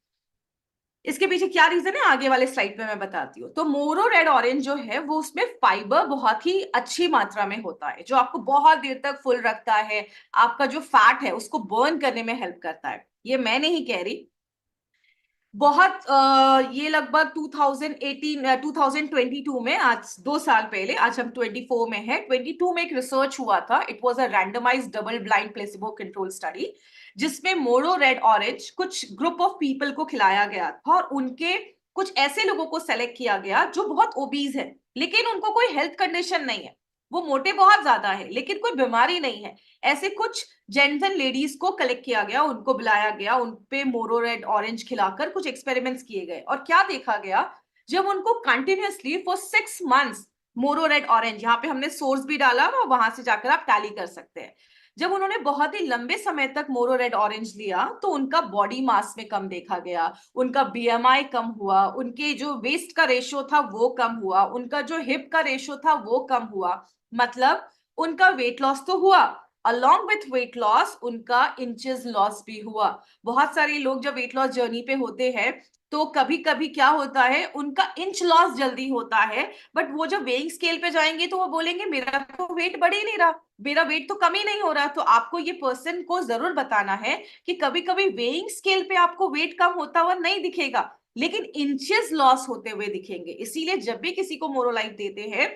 इसके पीछे क्या रीजन है आगे वाले स्लाइड पे मैं बताती हूँ। तो मोरो रेड ऑरेंज जो है वो, उसमें फाइबर बहुत ही अच्छी मात्रा में होता है, जो आपको बहुत देर तक फुल रखता है। आपका जो फैट है उसको बर्न करने में हेल्प करता है। ये मैं नहीं कह रही, बहुत ये लगभग 2018 2022 में, आज 2 साल पहले, आज हम 24 में है, 22 में एक रिसर्च हुआ था। It was a randomized double blind placebo control study, जिसमें मोरो रेड ऑरेंज कुछ ग्रुप ऑफ पीपल को खिलाया गया था, और उनके कुछ ऐसे लोगों को सेलेक्ट किया गया जो बहुत ओबीज है, लेकिन उनको कोई हेल्थ कंडीशन नहीं है। वो मोटे बहुत ज्यादा है लेकिन कोई बीमारी नहीं है। ऐसे कुछ जेंट्स एंड लेडीज को कलेक्ट किया गया, उनको बुलाया गया, उनपे मोरो रेड ऑरेंज खिलाकर कुछ एक्सपेरिमेंट्स किए गए। और क्या देखा गया, जब उनको कंटिन्यूअसली फॉर 6 मंथ्स मोरो रेड ऑरेंज, यहाँ पे हमने सोर्स भी डाला और वहां से जाकर आप टैली कर सकते हैं, जब उन्होंने बहुत ही लंबे समय तक मोरो रेड ऑरेंज लिया तो उनका बॉडी मास में कम देखा गया, उनका बीएमआई कम हुआ, उनके जो वेस्ट का रेशियो था वो कम हुआ, उनका जो हिप का रेशियो था वो कम हुआ। मतलब उनका वेट लॉस तो हुआ, अलॉन्ग विथ वेट लॉस उनका इंचेस लॉस भी हुआ। बहुत सारे लोग जब वेट लॉस जर्नी पे होते हैं तो कभी कभी क्या होता है, उनका इंच लॉस जल्दी होता है, बट वो जब वेइंग स्केल पे जाएंगे तो वो बोलेंगे मेरा तो वेट बढ़ ही नहीं रहा, मेरा वेट तो कम ही नहीं हो रहा। तो आपको ये पर्सन को जरूर बताना है कि कभी कभी वेइंग स्केल पे आपको वेट कम होता हुआ नहीं दिखेगा, लेकिन इंचेस लॉस होते हुए दिखेंगे। इसीलिए जब भी किसी को मोरोलाइफ देते हैं,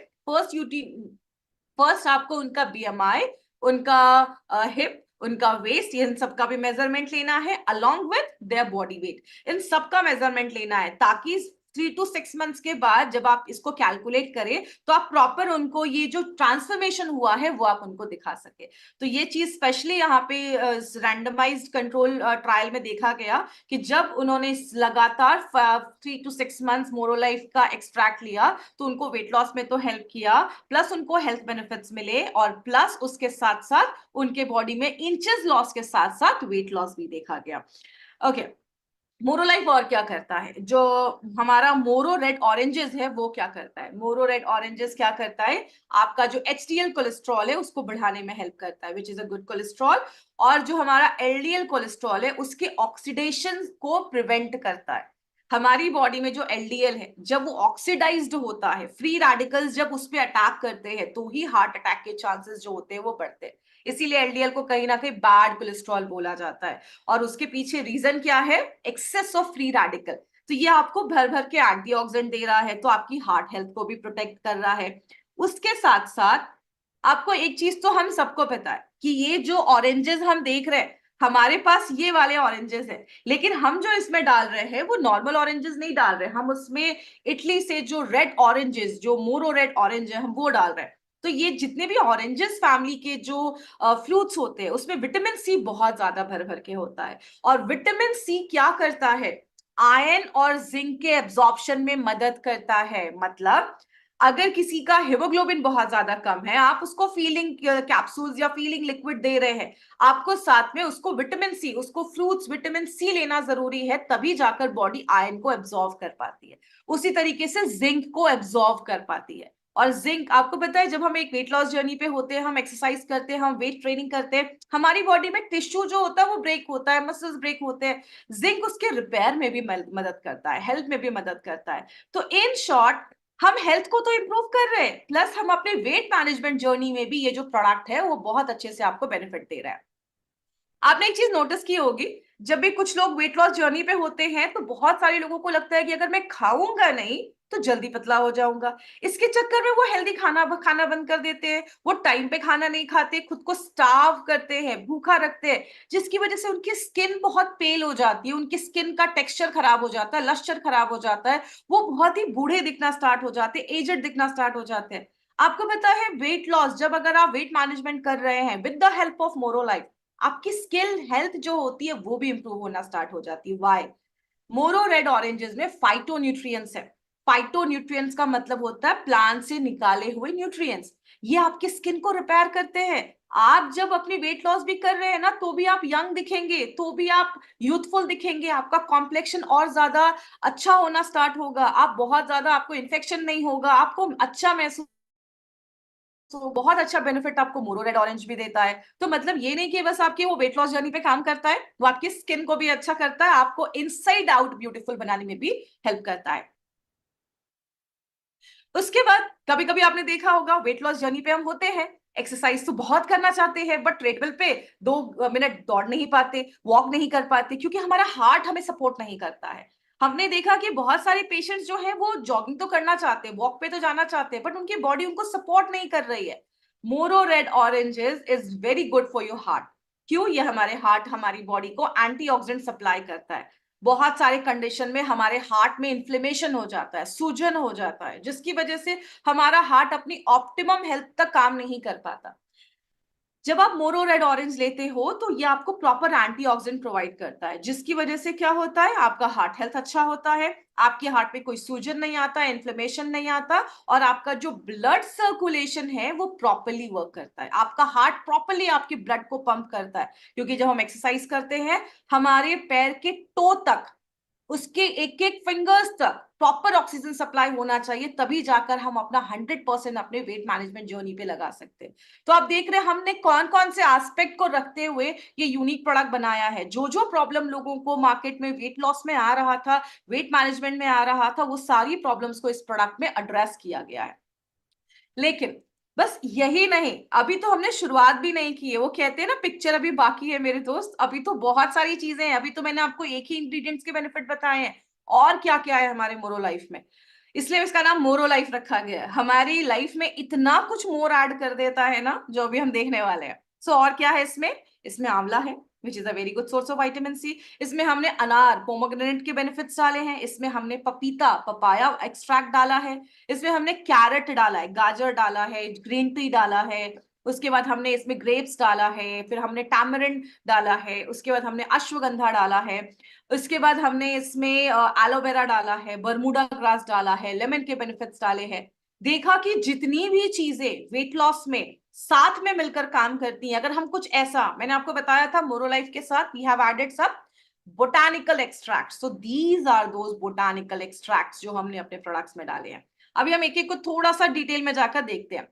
फर्स्ट आपको उनका बीएमआई, उनका हिप, उनका वेस्ट, इन सबका भी मेजरमेंट लेना है, along with their body weight. इन सबका मेजरमेंट लेना है, ताकि 3 to 6 months के बाद जब आप इसको कैलकुलेट करें तो आप प्रॉपर उनको ये जो ट्रांसफॉर्मेशन हुआ है वो आप उनको दिखा सके। तो ये चीज स्पेशली यहाँ पे रैंडमाइज्ड कंट्रोल ट्रायल में देखा गया कि जब उन्होंने लगातार 3 to 6 months मोरोलाइफ का एक्सट्रैक्ट लिया तो उनको वेट लॉस में तो हेल्प किया, प्लस उनको हेल्थ बेनिफिट्स मिले, और प्लस उसके साथ साथ उनके बॉडी में इंचेस लॉस के साथ साथ वेट लॉस भी देखा गया। ओके, मोरो लाइफ और क्या करता है? जो हमारा मोरो रेड ऑरेंजेस है वो क्या करता है? मोरो रेड ऑरेंजेस क्या करता है? आपका जो एचडीएल कोलेस्ट्रॉल है उसको बढ़ाने में हेल्प करता है, which is a good cholesterol. और जो हमारा एलडीएल कोलेस्ट्रॉल है उसके ऑक्सीडेशन को प्रिवेंट करता है। हमारी बॉडी में जो एलडीएल है जब वो ऑक्सीडाइज्ड होता है, फ्री रेडिकल्स जब उस पर अटैक करते हैं तो ही हार्ट अटैक के चांसेस जो होते हैं वो बढ़ते हैं। इसीलिए एलडीएल को कहीं ना कहीं बैड कोलेस्ट्रॉल बोला जाता है। और उसके पीछे रीजन क्या है? Excess of free radical. तो ये आपको भर भर के एंटीऑक्सीडेंट दे रहा है, तो आपकी हार्ट हेल्थ को भी प्रोटेक्ट कर रहा है। उसके साथ साथ आपको एक चीज तो हम सबको पता है कि ये जो ऑरेंजेस हम देख रहे हैं, हमारे पास ये वाले ऑरेंजेस है, लेकिन हम जो इसमें डाल रहे हैं वो नॉर्मल ऑरेंजेस नहीं डाल रहे, हम उसमें इटली से जो रेड ऑरेंजेस, जो मोरो रेड ऑरेंज है, हम वो डाल रहे हैं। तो ये जितने भी ऑरेंजेस फैमिली के जो फ्रूट्स होते हैं उसमें विटामिन सी बहुत ज्यादा भर भर के होता है। और विटामिन सी क्या करता है? आयरन और जिंक के एब्जॉर्प्शन में मदद करता है। मतलब अगर किसी का हीमोग्लोबिन बहुत ज्यादा कम है, आप उसको फीलिंग कैप्सूल्स या फीलिंग लिक्विड दे रहे हैं, आपको साथ में उसको विटामिन सी, उसको फ्रूट्स विटामिन सी लेना जरूरी है, तभी जाकर बॉडी आयरन को एब्जॉर्व कर पाती है। उसी तरीके से जिंक को एब्जॉर्व कर पाती है। और जिंक आपको पता है, जब हम एक वेट लॉस जर्नी पे होते हैं, हम एक्सरसाइज करते हैं, हम वेट ट्रेनिंग करते हैं, हमारी बॉडी में टिश्यू जो होता है वो ब्रेक होता है, मसल्स ब्रेक होते हैं, जिंक उसके रिपेयर में भी मदद करता है, हेल्थ में भी मदद करता है। तो इन शॉर्ट हम हेल्थ को तो इंप्रूव कर रहे हैं, प्लस हम अपने वेट मैनेजमेंट जर्नी में भी ये जो प्रोडक्ट है वो बहुत अच्छे से आपको बेनिफिट दे रहा है। आपने एक चीज नोटिस की होगी, जब भी कुछ लोग वेट लॉस जर्नी पे होते हैं तो बहुत सारे लोगों को लगता है कि अगर मैं खाऊंगा नहीं तो जल्दी पतला हो जाऊंगा। इसके चक्कर में वो हेल्दी खाना खाना बंद कर देते हैं, वो टाइम पे खाना नहीं खाते, खुद को स्टार्व करते हैं, भूखा रखते हैं, जिसकी वजह से उनकी स्किन बहुत पेल हो जाती है, उनकी स्किन का टेक्सचर खराब हो जाता है, लस्टर खराब हो जाता है, वो बहुत ही बूढ़े दिखना स्टार्ट हो जाते हैं, एजेड दिखना स्टार्ट हो जाते हैं। आपको पता है वेट लॉस, जब अगर आप वेट मैनेजमेंट कर रहे हैं विद द हेल्प ऑफ मोरो लाइफ, आपकी स्किल हेल्थ जो होती है वो भी इंप्रूव होना स्टार्ट हो जाती है। वाई? मोरो रेड ऑरेंजेस में फाइटो न्यूट्रिएंट्स है। फाइटो न्यूट्रिएंट्स का मतलब होता है प्लांट से निकाले हुए न्यूट्रिएंट्स। ये आपकी स्किन को रिपेयर करते हैं। आप जब अपनी वेट लॉस भी कर रहे हैं ना, तो भी आप यंग दिखेंगे, तो भी आप यूथफुल दिखेंगे, आपका कॉम्प्लेक्शन और ज्यादा अच्छा होना स्टार्ट होगा, आप बहुत ज्यादा, आपको इन्फेक्शन नहीं होगा, आपको अच्छा महसूस, तो बहुत अच्छा बेनिफिट आपको मोरो रेड ऑरेंज भी देता है। तो मतलब ये नहीं कि बस आपकी वो वेट लॉस जर्नी पे काम करता है, वो आपकी स्किन को भी अच्छा करता है, आपको इनसाइड आउट ब्यूटीफुल बनाने में भी हेल्प करता है। उसके बाद कभी कभी आपने देखा होगा वेट लॉस जर्नी पे हम होते हैं, एक्सरसाइज तो बहुत करना चाहते हैं, बट ट्रेडमिल पे 2 मिनट दौड़ नहीं पाते, वॉक नहीं कर पाते, क्योंकि हमारा हार्ट हमें सपोर्ट नहीं करता है। हमने देखा कि बहुत सारे पेशेंट्स जो है वो जॉगिंग तो करना चाहते हैं, वॉक पे तो जाना चाहते हैं, बट उनकी बॉडी उनको सपोर्ट नहीं कर रही है। मोरो red oranges is very good for your heart. क्यों? ये हमारे हार्ट, हमारी बॉडी को एंटीऑक्सीडेंट सप्लाई करता है। बहुत सारे कंडीशन में हमारे हार्ट में इन्फ्लेमेशन हो जाता है, सूजन हो जाता है, जिसकी वजह से हमारा हार्ट अपनी ऑप्टिमम हेल्थ तक काम नहीं कर पाता। जब आप मोरो रेड ऑरेंज लेते हो तो ये आपको प्रॉपर एंटीऑक्सीडेंट प्रोवाइड करता है, जिसकी वजह से क्या होता है, आपका हार्ट हेल्थ अच्छा होता है, आपके हार्ट में कोई सूजन नहीं आता, इन्फ्लेमेशन नहीं आता, और आपका जो ब्लड सर्कुलेशन है वो प्रॉपरली वर्क करता है, आपका हार्ट प्रॉपरली आपके ब्लड को पंप करता है। क्योंकि जब हम एक्सरसाइज करते हैं, हमारे पैर के टो तक, उसके एक एक फिंगर्स तक प्रॉपर ऑक्सीजन सप्लाई होना चाहिए, तभी जाकर हम अपना 100% अपने वेट मैनेजमेंट जर्नी पे लगा सकते हैं। तो आप देख रहे हैं हमने कौन कौन से एस्पेक्ट को रखते हुए ये यूनिक प्रोडक्ट बनाया है। जो जो प्रॉब्लम लोगों को मार्केट में वेट लॉस में आ रहा था, वेट मैनेजमेंट में आ रहा था, वो सारी प्रॉब्लम्स को इस प्रोडक्ट में एड्रेस किया गया है। लेकिन बस यही नहीं, अभी तो हमने शुरुआत भी नहीं की है। वो कहते हैं ना, पिक्चर अभी बाकी है मेरे दोस्त, अभी तो बहुत सारी चीजें हैं। अभी तो मैंने आपको एक ही इंग्रेडिएंट्स के बेनिफिट बताए हैं, और क्या क्या है हमारे मोरो लाइफ में। इसलिए इसका नाम मोरो लाइफ रखा गया है। हमारी लाइफ में इतना कुछ मोर ऐड कर देता है ना, जो अभी हम देखने वाले हैं। सो और क्या है इसमें? इसमें आंवला है, which is a very good source of vitamin C. इसमें हमने अनार पोमोग्रेनेट के बेनिफिट्स डाले हैं, इसमें हमने पपीता पपाया एक्सट्रैक्ट डाला है, इसमें हमने कैरेट डाला है, गाजर डाला है, ग्रीन टी डाला है, उसके बाद हमने इसमें ग्रेप्स डाला है, फिर हमने टैमरिंड डाला है, उसके बाद हमने अश्वगंधा डाला है, उसके बाद हमने इसमें एलोवेरा डाला है, बरमूडा ग्रास डाला है, लेमन के बेनिफिट्स डाले हैं। देखा कि जितनी भी चीजें वेट लॉस में साथ में मिलकर काम करती हैं, अगर हम कुछ ऐसा, मैंने आपको बताया था मोरोलाइफ के साथ वी हैव एडेड सब botanical extracts, so these are those botanical extracts जो हमने अपने प्रोडक्ट्स में डाले हैं। अभी हम एक एक को थोड़ा सा डिटेल में जाकर देखते हैं।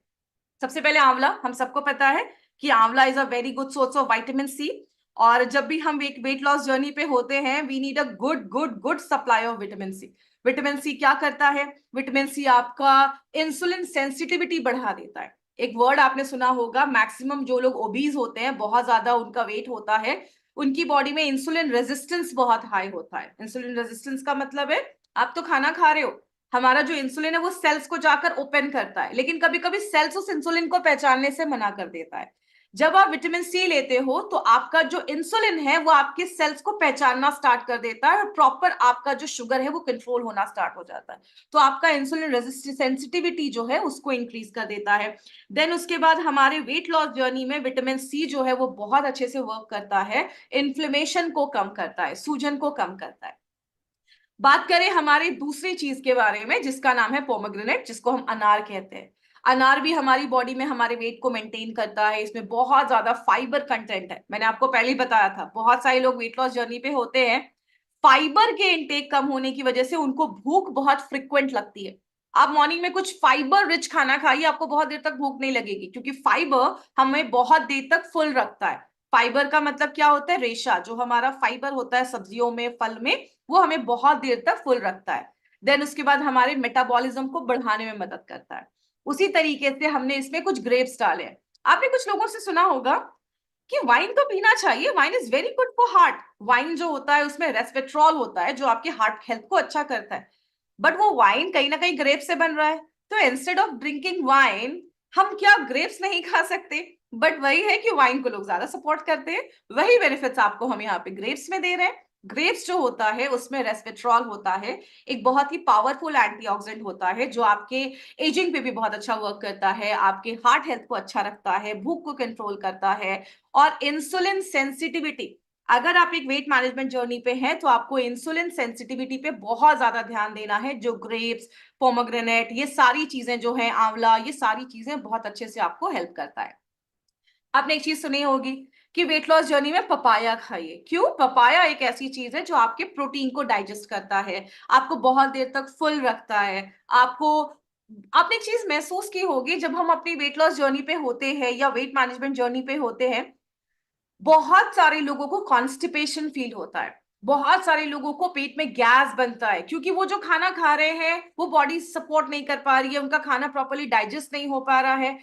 सबसे पहले आंवला, हम सबको पता है कि आंवला is a very good source of vitamin C, और जब भी हम एक वेट लॉस जर्नी पे होते हैं we need a good good good supply of vitamin C. Vitamin C क्या करता है? विटामिन सी आपका इंसुलिन सेंसिटिविटी बढ़ा देता है। एक वर्ड आपने सुना होगा, मैक्सिमम जो लोग ओबीज होते हैं, बहुत ज्यादा उनका वेट होता है, उनकी बॉडी में इंसुलिन रेजिस्टेंस बहुत हाई होता है। इंसुलिन रेजिस्टेंस का मतलब है आप तो खाना खा रहे हो, हमारा जो इंसुलिन है वो सेल्स को जाकर ओपन करता है, लेकिन कभी कभी सेल्स उस इंसुलिन को पहचानने से मना कर देता है। जब आप विटामिन सी लेते हो तो आपका जो इंसुलिन है वो आपके सेल्स को पहचानना स्टार्ट कर देता है, और प्रॉपर आपका जो शुगर है वो कंट्रोल होना स्टार्ट हो जाता है। तो आपका इंसुलिन रेजिस्टेंस सेंसिटिविटी जो है उसको इंक्रीज कर देता है। देन उसके बाद हमारे वेट लॉस जर्नी में विटामिन सी जो है वो बहुत अच्छे से वर्क करता है, इन्फ्लेमेशन को कम करता है, सूजन को कम करता है। बात करें हमारी दूसरी चीज के बारे में जिसका नाम है पोमोग्रेनेट, जिसको हम अनार कहते हैं। अनार भी हमारी बॉडी में हमारे वेट को मेंटेन करता है, इसमें बहुत ज्यादा फाइबर कंटेंट है। मैंने आपको पहले ही बताया था, बहुत सारे लोग वेट लॉस जर्नी पे होते हैं, फाइबर के इनटेक कम होने की वजह से उनको भूख बहुत फ्रिक्वेंट लगती है। आप मॉर्निंग में कुछ फाइबर रिच खाना खाइए, आपको बहुत देर तक भूख नहीं लगेगी, क्योंकि फाइबर हमें बहुत देर तक फुल रखता है। फाइबर का मतलब क्या होता है? रेशा, जो हमारा फाइबर होता है सब्जियों में, फल में, वो हमें बहुत देर तक फुल रखता है। देन उसके बाद हमारे मेटाबॉलिज्म को बढ़ाने में मदद करता है। उसी तरीके से हमने इसमें कुछ ग्रेप्स डाले हैं। आपने कुछ लोगों से सुना होगा कि वाइन तो पीना चाहिए, wine is very good for heart. Wine जो होता है उसमें रेस्वेट्रॉल होता है जो आपके हार्ट हेल्थ को अच्छा करता है, बट वो वाइन कहीं ना कहीं ग्रेप्स से बन रहा है। तो इंस्टेड ऑफ ड्रिंकिंग वाइन, हम क्या ग्रेप्स नहीं खा सकते? बट वही है कि वाइन को लोग ज्यादा सपोर्ट करते हैं, वही बेनिफिट्स आपको हम यहाँ पे ग्रेप्स में दे रहे हैं। ग्रेप्स जो होता है उसमें रेस्वेट्रॉल होता है, एक बहुत ही पावरफुल एंटीऑक्सीडेंट होता है जो आपके एजिंग पे भी बहुत अच्छा वर्क करता है, आपके हार्ट हेल्थ को अच्छा रखता है, भूख को कंट्रोल करता है, और इंसुलिन सेंसिटिविटी। अगर आप एक वेट मैनेजमेंट जर्नी पे हैं तो आपको इंसुलिन सेंसिटिविटी पे बहुत ज्यादा ध्यान देना है। जो ग्रेप्स, पोमोग्रेनेट, ये सारी चीजें जो है, आंवला, ये सारी चीजें बहुत अच्छे से आपको हेल्प करता है। आपने एक चीज सुनी होगी कि वेट लॉस जर्नी में पपाया खाइए। क्यों? पपाया एक ऐसी चीज है जो आपके प्रोटीन को डाइजेस्ट करता है, आपको बहुत देर तक फुल रखता है। आपको, आपने एक चीज महसूस की होगी, जब हम अपनी वेट लॉस जर्नी पे होते हैं या वेट मैनेजमेंट जर्नी पे होते हैं, बहुत सारे लोगों को कॉन्स्टिपेशन फील होता है, बहुत सारे लोगों को पेट में गैस बनता है, क्योंकि वो जो खाना खा रहे हैं वो बॉडी सपोर्ट नहीं कर पा रही है, उनका खाना प्रॉपरली डाइजेस्ट नहीं हो पा रहा है।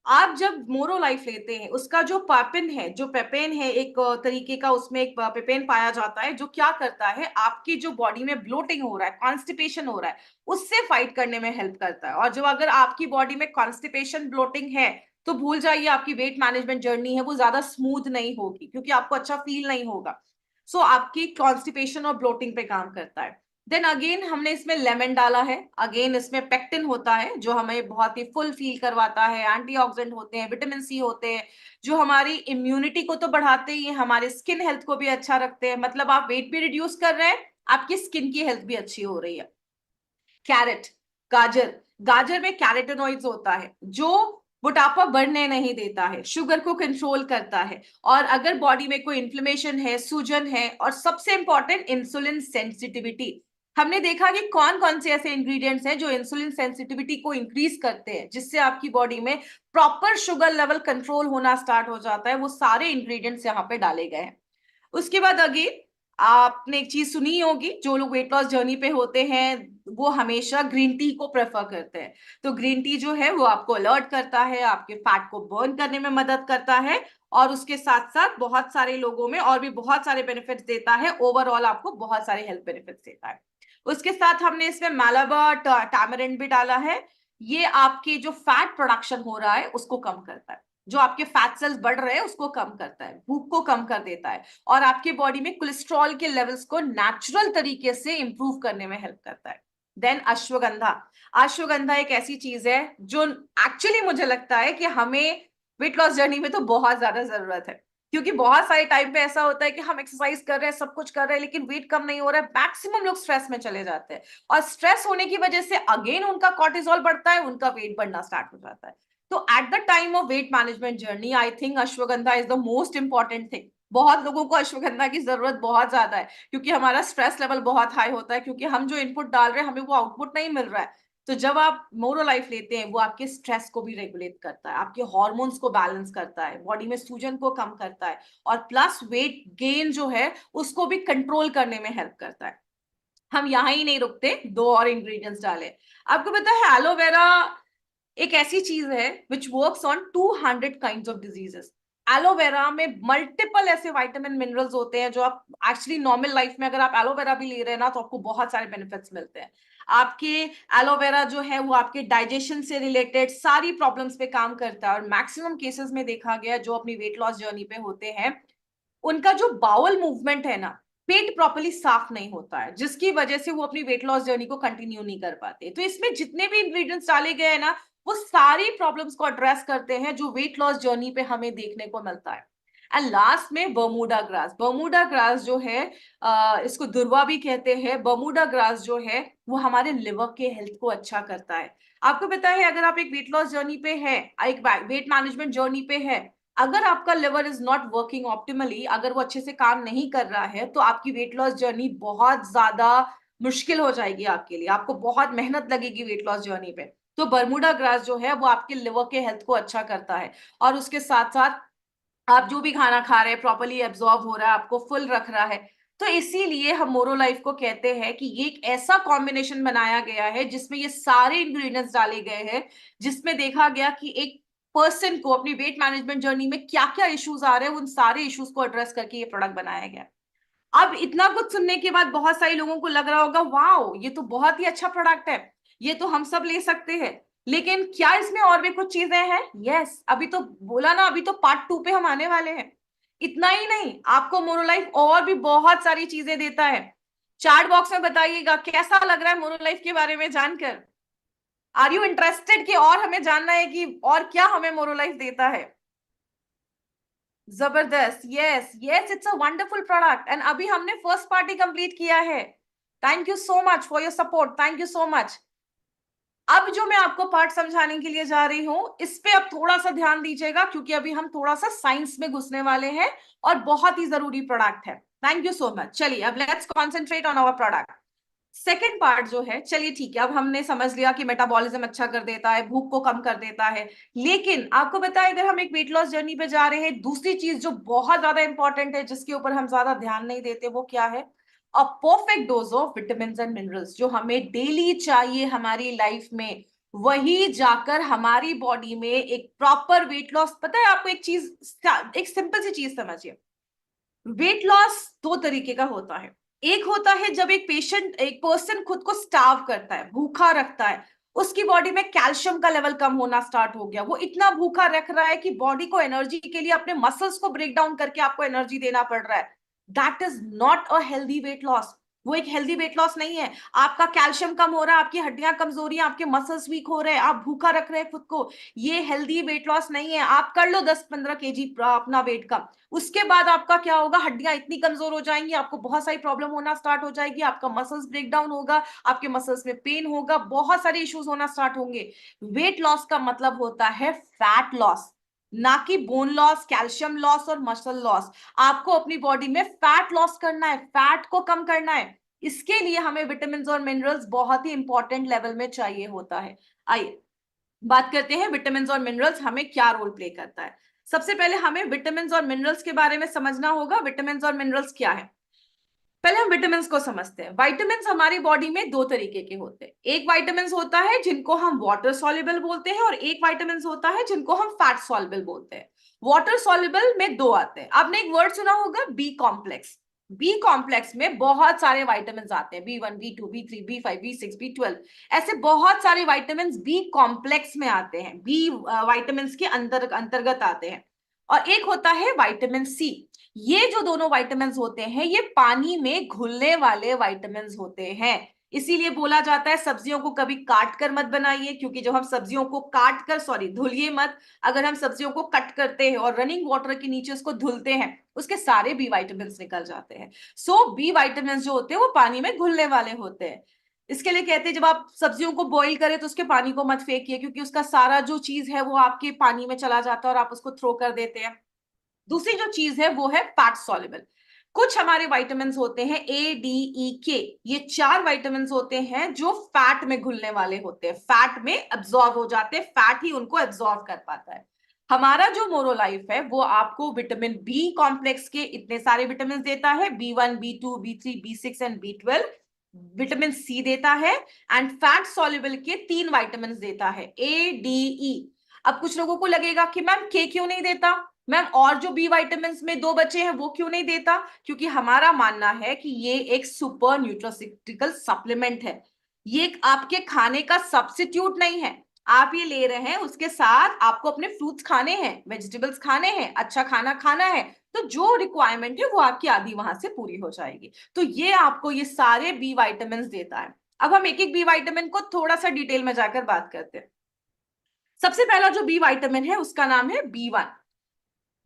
आप जब मोरो लाइफ लेते हैं, उसका जो पापिन है, जो पेपेन है, एक तरीके का उसमें एक पेपेन पाया जाता है जो क्या करता है, आपकी जो बॉडी में ब्लोटिंग हो रहा है, कॉन्स्टिपेशन हो रहा है, उससे फाइट करने में हेल्प करता है। और जो अगर आपकी बॉडी में कॉन्स्टिपेशन, ब्लोटिंग है, तो भूल जाइए, आपकी वेट मैनेजमेंट जर्नी है वो ज्यादा स्मूथ नहीं होगी, क्योंकि आपको अच्छा फील नहीं होगा। सो आपकी कॉन्स्टिपेशन और ब्लोटिंग पे काम करता है। देन अगेन हमने इसमें लेमन डाला है, अगेन इसमें पेक्टिन होता है जो हमें बहुत ही फुल फील करवाता है, एंटीऑक्सीडेंट होते हैं, विटामिन सी होते हैं जो हमारी इम्यूनिटी को तो बढ़ाते ही, हमारे स्किन हेल्थ को भी अच्छा रखते हैं। मतलब आप वेट भी रिड्यूस कर रहे हैं, आपकी स्किन की हेल्थ भी अच्छी हो रही है। कैरेट, गाजर, गाजर में कैरेटोनॉइड्स होता है जो मोटापा बढ़ने नहीं देता है, शुगर को कंट्रोल करता है, और अगर बॉडी में कोई इन्फ्लेमेशन है, सूजन है, और सबसे इंपॉर्टेंट इंसुलिन सेंसिटिविटी। हमने देखा कि कौन कौन से ऐसे इंग्रेडिएंट्स हैं जो इंसुलिन सेंसिटिविटी को इंक्रीज करते हैं, जिससे आपकी बॉडी में प्रॉपर शुगर लेवल कंट्रोल होना स्टार्ट हो जाता है। वो सारे इंग्रेडिएंट्स यहाँ पे डाले गए हैं। उसके बाद अगेन आपने एक चीज सुनी होगी, जो लोग वेट लॉस जर्नी पे होते हैं वो हमेशा ग्रीन टी को प्रेफर करते हैं। तो ग्रीन टी जो है वो आपको अलर्ट करता है, आपके फैट को बर्न करने में मदद करता है, और उसके साथ साथ बहुत सारे लोगों में और भी बहुत सारे बेनिफिट्स देता है। ओवरऑल आपको बहुत सारे हेल्थ बेनिफिट्स देता है। उसके साथ हमने इसमें मैलाबा टैमरिंड भी डाला है, ये आपके जो फैट प्रोडक्शन हो रहा है उसको कम करता है। जो आपके फैट सेल्स बढ़ रहे हैं उसको कम करता है, भूख को कम कर देता है, और आपके बॉडी में कोलेस्ट्रॉल के लेवल्स को नेचुरल तरीके से इंप्रूव करने में हेल्प करता है। देन अश्वगंधा। अश्वगंधा एक ऐसी चीज है जो एक्चुअली मुझे लगता है कि हमें वेट लॉस जर्नी में तो बहुत ज्यादा जरूरत है, क्योंकि बहुत सारे टाइम पे ऐसा होता है कि हम एक्सरसाइज कर रहे हैं, सब कुछ कर रहे हैं, लेकिन वेट कम नहीं हो रहा है। मैक्सिमम लोग स्ट्रेस में चले जाते हैं, और स्ट्रेस होने की वजह से अगेन उनका कॉर्टिसोल बढ़ता है, उनका वेट बढ़ना स्टार्ट हो जाता है। तो at the time of weight management journey I think ashwagandha is the most important thing. बहुत लोगों को अश्वगंधा की जरूरत बहुत ज्यादा है, क्योंकि हमारा स्ट्रेस लेवल बहुत हाई होता है, क्योंकि हम जो इनपुट डाल रहे हैं हमें वो आउटपुट नहीं मिल रहा है। तो जब आप मोरो लाइफ लेते हैं, वो आपके स्ट्रेस को भी रेगुलेट करता है, आपके हार्मोन्स को बैलेंस करता है, बॉडी में सूजन को कम करता है, और प्लस वेट गेन जो है उसको भी कंट्रोल करने में हेल्प करता है। हम यहां ही नहीं रुकते, दो और इंग्रेडिएंट्स डाले। आपको पता है एलोवेरा एक ऐसी चीज है which works on 200 kinds of diseases. Aloe vera में मल्टीपल ऐसे विटामिन मिनरल्स होते हैं जो आप एक्चुअली नॉर्मल लाइफ में अगर आप एलोवेरा भी ले रहे हैं ना, तो आपको बहुत सारे बेनिफिट्स मिलते हैं। आपके एलोवेरा जो है वो आपके डाइजेशन से रिलेटेड सारी प्रॉब्लम्स पे काम करता है, और मैक्सिमम केसेस में देखा गया जो अपनी वेट लॉस जर्नी पे होते हैं, उनका जो बाउल मूवमेंट है ना, पेट प्रॉपर्ली साफ नहीं होता है, जिसकी वजह से वो अपनी वेट लॉस जर्नी को कंटिन्यू नहीं कर पाते। तो इसमें जितने भी इंग्रेडिएंट्स डाले गए हैं ना, वो सारी प्रॉब्लम्स को एड्रेस करते हैं जो वेट लॉस जर्नी पे हमें देखने को मिलता है। एंड लास्ट में बर्मुडा ग्रास। बर्मुडा ग्रास जो है, इसको दुर्वा भी कहते हैं। बर्मुडा ग्रास जो है वो हमारे लिवर के हेल्थ को अच्छा करता है। आपको पता है अगर आप एक वेट लॉस जर्नी पे है, एक वेट मैनेजमेंट जर्नी पे है, अगर आपका liver is not working optimally, अगर वो अच्छे से काम नहीं कर रहा है, तो आपकी वेट लॉस जर्नी बहुत ज्यादा मुश्किल हो जाएगी आपके लिए, आपको बहुत मेहनत लगेगी वेट लॉस जर्नी पे। तो बर्मुडा ग्रास जो है वो आपके लिवर के हेल्थ को अच्छा करता है, और उसके साथ साथ आप जो भी खाना खा रहे हैं प्रॉपरली एब्जॉर्ब हो रहा है, आपको फुल रख रहा है। तो इसीलिए हम मोरो लाइफ को कहते हैं कि ये एक ऐसा कॉम्बिनेशन बनाया गया है जिसमें ये सारे इंग्रेडिएंट्स डाले गए हैं, जिसमें देखा गया कि एक पर्सन को अपनी वेट मैनेजमेंट जर्नी में क्या क्या इश्यूज आ रहे हैं, उन सारे इश्यूज को एड्रेस करके ये प्रोडक्ट बनाया गया। अब इतना कुछ सुनने के बाद बहुत सारे लोगों को लग रहा होगा वाओ ये तो बहुत ही अच्छा प्रोडक्ट है, ये तो हम सब ले सकते हैं, लेकिन क्या इसमें और भी कुछ चीजें हैं? यस, अभी तो बोला ना, अभी तो पार्ट 2 पे हम आने वाले हैं। इतना ही नहीं, आपको मोनोलाइफ और भी बहुत सारी चीजें देता है। चैट बॉक्स में बताइएगा कैसा लग रहा है मोनोलाइफ के बारे में जानकर। आर यू इंटरेस्टेड कि और हमें जानना है कि और क्या हमें मोनोलाइफ देता है? जबरदस्त। Yes yes, it's a wonderful product. And अभी हमने फर्स्ट पार्टी कंप्लीट किया है। Thank you so much for your support, thank you so much. अब जो मैं आपको पार्ट समझाने के लिए जा रही हूं, इस पे अब थोड़ा सा ध्यान दीजिएगा, क्योंकि अभी हम थोड़ा सा साइंस में घुसने वाले हैं, और बहुत ही जरूरी प्रोडक्ट है। Thank you so much. चलिए अब let's concentrate on our product. Second part जो है, चलिए ठीक है, अब हमने समझ लिया कि मेटाबॉलिज्म अच्छा कर देता है, भूख को कम कर देता है, लेकिन आपको पता है अगर हम एक वेट लॉस जर्नी पे जा रहे हैं, दूसरी चीज जो बहुत ज्यादा इंपॉर्टेंट है, जिसके ऊपर हम ज्यादा ध्यान नहीं देते, वो क्या है? A perfect dose of vitamin and minerals, जो हमें डेली चाहिए हमारी लाइफ में, वही जाकर हमारी बॉडी में एक प्रॉपर वेट लॉस। पता है आपको एक चीज, एक सिंपल सी चीज समझिए, वेट लॉस दो तरीके का होता है। एक होता है जब एक पेशेंट, एक पर्सन खुद को स्टार्व करता है, भूखा रखता है, उसकी बॉडी में कैल्शियम का लेवल कम होना स्टार्ट हो गया, वो इतना भूखा रख रहा है कि बॉडी को एनर्जी के लिए अपने मसल्स को ब्रेक डाउन करके आपको एनर्जी देना पड़ रहा है। That is not a healthy weight loss. वो एक हेल्दी वेट लॉस नहीं है। आपका कैल्शियम कम हो रहा है, आपकी हड्डियां कमजोरी है, आपके मसल्स वीक हो रहे हैं, आप भूखा रख रहे हैं खुद को, ये हेल्दी वेट लॉस नहीं है। आप कर लो 10-15 kg अपना वेट कम, उसके बाद आपका क्या होगा? हड्डियां इतनी कमजोर हो जाएंगी, आपको बहुत सारी प्रॉब्लम होना स्टार्ट हो जाएगी, आपका मसल्स ब्रेक डाउन होगा, आपके मसल्स में पेन होगा, बहुत सारे इश्यूज होना स्टार्ट होंगे। वेट लॉस का मतलब होता है फैट लॉस, ना कि बोन लॉस, कैल्शियम लॉस और मसल लॉस। आपको अपनी बॉडी में फैट लॉस करना है, फैट को कम करना है। इसके लिए हमें विटामिन और मिनरल्स बहुत ही इंपॉर्टेंट लेवल में चाहिए होता है। आइए बात करते हैं विटामिन और मिनरल्स हमें क्या रोल प्ले करता है। सबसे पहले हमें विटामिन और मिनरल्स के बारे में समझना होगा। विटामिन और मिनरल्स क्या है, पहले हम विटामिन को समझते हैं। विटामिन हमारी बॉडी में दो तरीके के होते हैं। एक विटामिन होता है जिनको हम वाटर सॉल्युबल बोलते हैं, और एक विटामिन होता है जिनको हम फैट सॉल्युबल बोलते हैं। वाटर सॉल्युबल में दो आते हैं। आपने एक वर्ड सुना होगा बी कॉम्प्लेक्स। बी कॉम्प्लेक्स में बहुत सारे विटामिन आते हैं, B1, B2, B3, B5, B6, B12, ऐसे बहुत सारे विटामिन बी कॉम्प्लेक्स में आते हैं, बी विटामिन के अंतर्गत आते हैं। और एक होता है विटामिन सी। ये जो दोनों विटामिन होते हैं ये पानी में घुलने वाले विटामिन होते हैं। इसीलिए बोला जाता है सब्जियों को कभी काट कर मत बनाइए, क्योंकि जब हम सब्जियों को काट कर, सॉरी धुलिए मत, अगर हम सब्जियों को कट करते हैं और रनिंग वाटर के नीचे उसको धुलते हैं, उसके सारे बी विटामिन निकल जाते हैं। सो बी विटामिन जो होते हैं वो पानी में घुलने वाले होते हैं। इसके लिए कहते हैं जब आप सब्जियों को बॉईल करें तो उसके पानी को मत फेंकिए, क्योंकि उसका सारा जो चीज है वो आपके पानी में चला जाता है और आप उसको थ्रो कर देते हैं। दूसरी जो चीज है वो है फैट सॉल्युबल। कुछ हमारे विटामिन होते हैं A, D, E, K, ये 4 विटामिन होते हैं जो फैट में घुलने वाले होते हैं, फैट में एब्जॉर्ब हो जाते हैं, फैट ही उनको एब्जॉर्ब कर पाता है। हमारा जो मोरोलाइफ है वो आपको विटामिन बी कॉम्प्लेक्स के इतने सारे विटामिन देता है, B1, B2, B3, B6 and B12। Vitamin C देता है एंड फैट सॉल्युबल के 3 विटामिन देता है, A, D, E। अब कुछ लोगों को लगेगा कि मैम के क्यों नहीं देता, मैम और जो बी विटामिन में 2 बचे हैं वो क्यों नहीं देता? क्योंकि हमारा मानना है कि ये एक सुपर न्यूट्रोसिटिकल सप्लीमेंट है, ये आपके खाने का सब्स्टिट्यूट नहीं है। आप ये ले रहे हैं, उसके साथ आपको अपने फ्रूट्स खाने हैं, वेजिटेबल्स खाने हैं, अच्छा खाना खाना है, तो जो रिक्वायरमेंट है वो आपकी आधी वहां से पूरी हो जाएगी। तो ये आपको ये सारे बी विटामिन देता है। अब हम एक एक बी विटामिन को थोड़ा सा डिटेल में जाकर बात करते हैं। सबसे पहला जो बी विटामिन है उसका नाम है B1।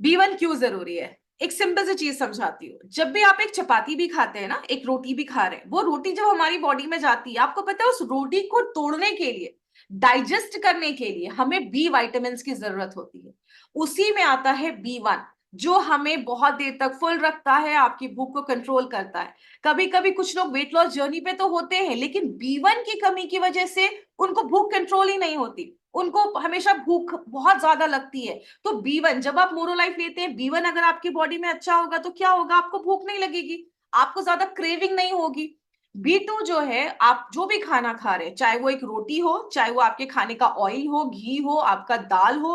B1 क्यों जरूरी है? एक सिंपल सी चीज समझाती हूँ। जब भी आप एक चपाती भी खाते हैं ना, एक रोटी भी खा रहे हैं, वो रोटी जब हमारी बॉडी में जाती है, आपको पता है उस रोटी को तोड़ने के लिए, डाइजेस्ट करने के लिए हमें बी विटामिन की जरूरत होती है। उसी में आता है B1, जो हमें बहुत देर तक फुल रखता है, आपकी भूख को कंट्रोल करता है। कभी कभी कुछ लोग वेट लॉस जर्नी पे तो होते हैं, लेकिन B1 की कमी की वजह से उनको भूख कंट्रोल ही नहीं होती, उनको हमेशा भूख बहुत ज्यादा लगती है। तो B1 जब आप मोरोलाइफ लेते हैं, B1 अगर आपकी बॉडी में अच्छा होगा तो क्या होगा, आपको भूख नहीं लगेगी, आपको ज्यादा क्रेविंग नहीं होगी। B2 जो है, आप जो भी खाना खा रहे हैं, चाहे वो एक रोटी हो, चाहे वो आपके खाने का ऑयल हो, घी हो, आपका दाल हो,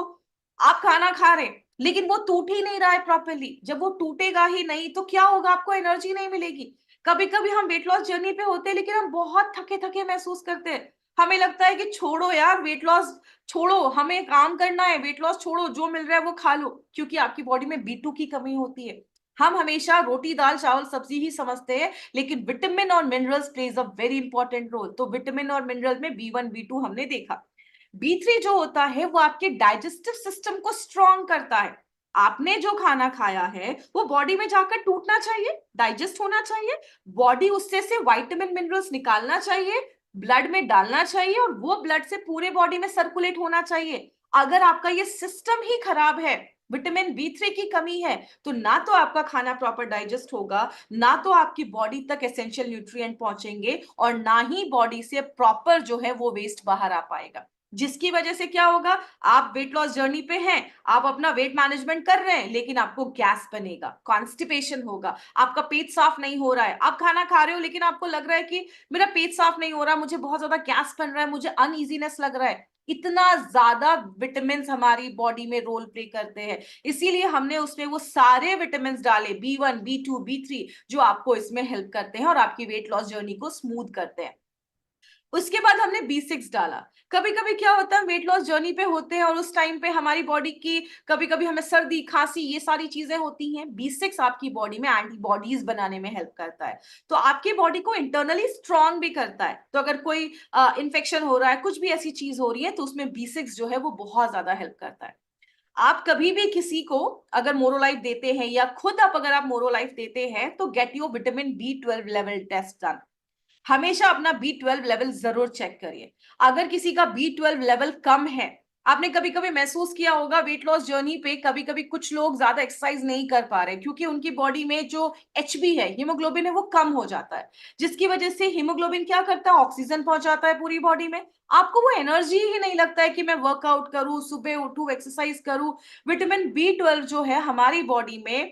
आप खाना खा रहे हैं लेकिन वो टूट ही नहीं रहा है प्रॉपरली। जब वो टूटेगा ही नहीं तो क्या होगा, आपको एनर्जी नहीं मिलेगी। कभी कभी हम वेट लॉस जर्नी पे होते हैं लेकिन हम बहुत थके थके महसूस करते हैं, हमें लगता है कि छोड़ो यार वेट लॉस, छोड़ो, हमें काम करना है, वेट लॉस छोड़ो, जो मिल रहा है वो खा लो, क्योंकि आपकी बॉडी में B2 की कमी होती है। हम हमेशा रोटी दाल चावल सब्जी ही समझते हैं, लेकिन विटामिन और minerals plays a very important role. तो विटामिन और मिनरल में B1 B2 हमने देखा। B3 जो होता है वो आपके डाइजेस्टिव सिस्टम को स्ट्रॉन्ग करता है। आपने जो खाना खाया है वो बॉडी में जाकर टूटना चाहिए, डाइजेस्ट होना चाहिए, बॉडी उससे से विटामिन मिनरल्स निकालना चाहिए, ब्लड में डालना चाहिए, और वो ब्लड से पूरे बॉडी में सर्कुलेट होना चाहिए। अगर आपका ये सिस्टम ही खराब है, विटामिन B3 की कमी है, तो ना तो आपका खाना प्रॉपर डाइजेस्ट होगा, ना तो आपकी बॉडी तक एसेंशियल न्यूट्रिएंट पहुंचेंगे, और ना ही बॉडी से प्रॉपर जो है वो वेस्ट बाहर आ पाएगा। जिसकी वजह से क्या होगा, आप वेट लॉस जर्नी पे हैं, आप अपना वेट मैनेजमेंट कर रहे हैं, लेकिन आपको गैस बनेगा, कॉन्स्टिपेशन होगा, आपका पेट साफ नहीं हो रहा है। आप खाना खा रहे हो लेकिन आपको लग रहा है कि मेरा पेट साफ नहीं हो रहा, मुझे बहुत ज्यादा गैस बन रहा है, मुझे अनईजीनेस लग रहा है। इतना ज्यादा विटामिन हमारी बॉडी में रोल प्ले करते हैं, इसीलिए हमने उसमें वो सारे विटामिन डाले, B1, B2, B3, जो आपको इसमें हेल्प करते हैं और आपकी वेट लॉस जर्नी को स्मूथ करते हैं। उसके बाद हमने B6 डाला। कभी कभी क्या होता है, वेट लॉस जर्नी पे होते हैं और उस टाइम पे हमारी बॉडी की कभी कभी हमें सर्दी खांसी ये सारी चीजें होती हैं। B6 आपकी बॉडी में एंटीबॉडीज बनाने में हेल्प करता है, तो आपकी बॉडी को इंटरनली स्ट्रांग भी करता है। तो अगर कोई इन्फेक्शन हो रहा है, कुछ भी ऐसी चीज हो रही है, तो उसमें B6 जो है वो बहुत ज्यादा हेल्प करता है। आप कभी भी किसी को अगर मोरोलाइफ देते हैं, या खुद आप अगर आप मोरोलाइफ देते हैं, तो get your vitamin B12 level test done. हमेशा अपना B12 लेवल जरूर चेक करिए। अगर किसी का B12 लेवल कम है, आपने कभी कभी महसूस किया होगा वेट लॉस जर्नी पे, कभी कभी कुछ लोग ज्यादा एक्सरसाइज नहीं कर पा रहे क्योंकि उनकी बॉडी में जो HB है, हीमोग्लोबिन है, वो कम हो जाता है, जिसकी वजह से हीमोग्लोबिन क्या करता है, ऑक्सीजन पहुंचाता है पूरी बॉडी में। आपको वो एनर्जी ही नहीं लगता है कि मैं वर्कआउट करूं, सुबह उठूं, एक्सरसाइज करूं। विटामिन B12 जो है हमारी बॉडी में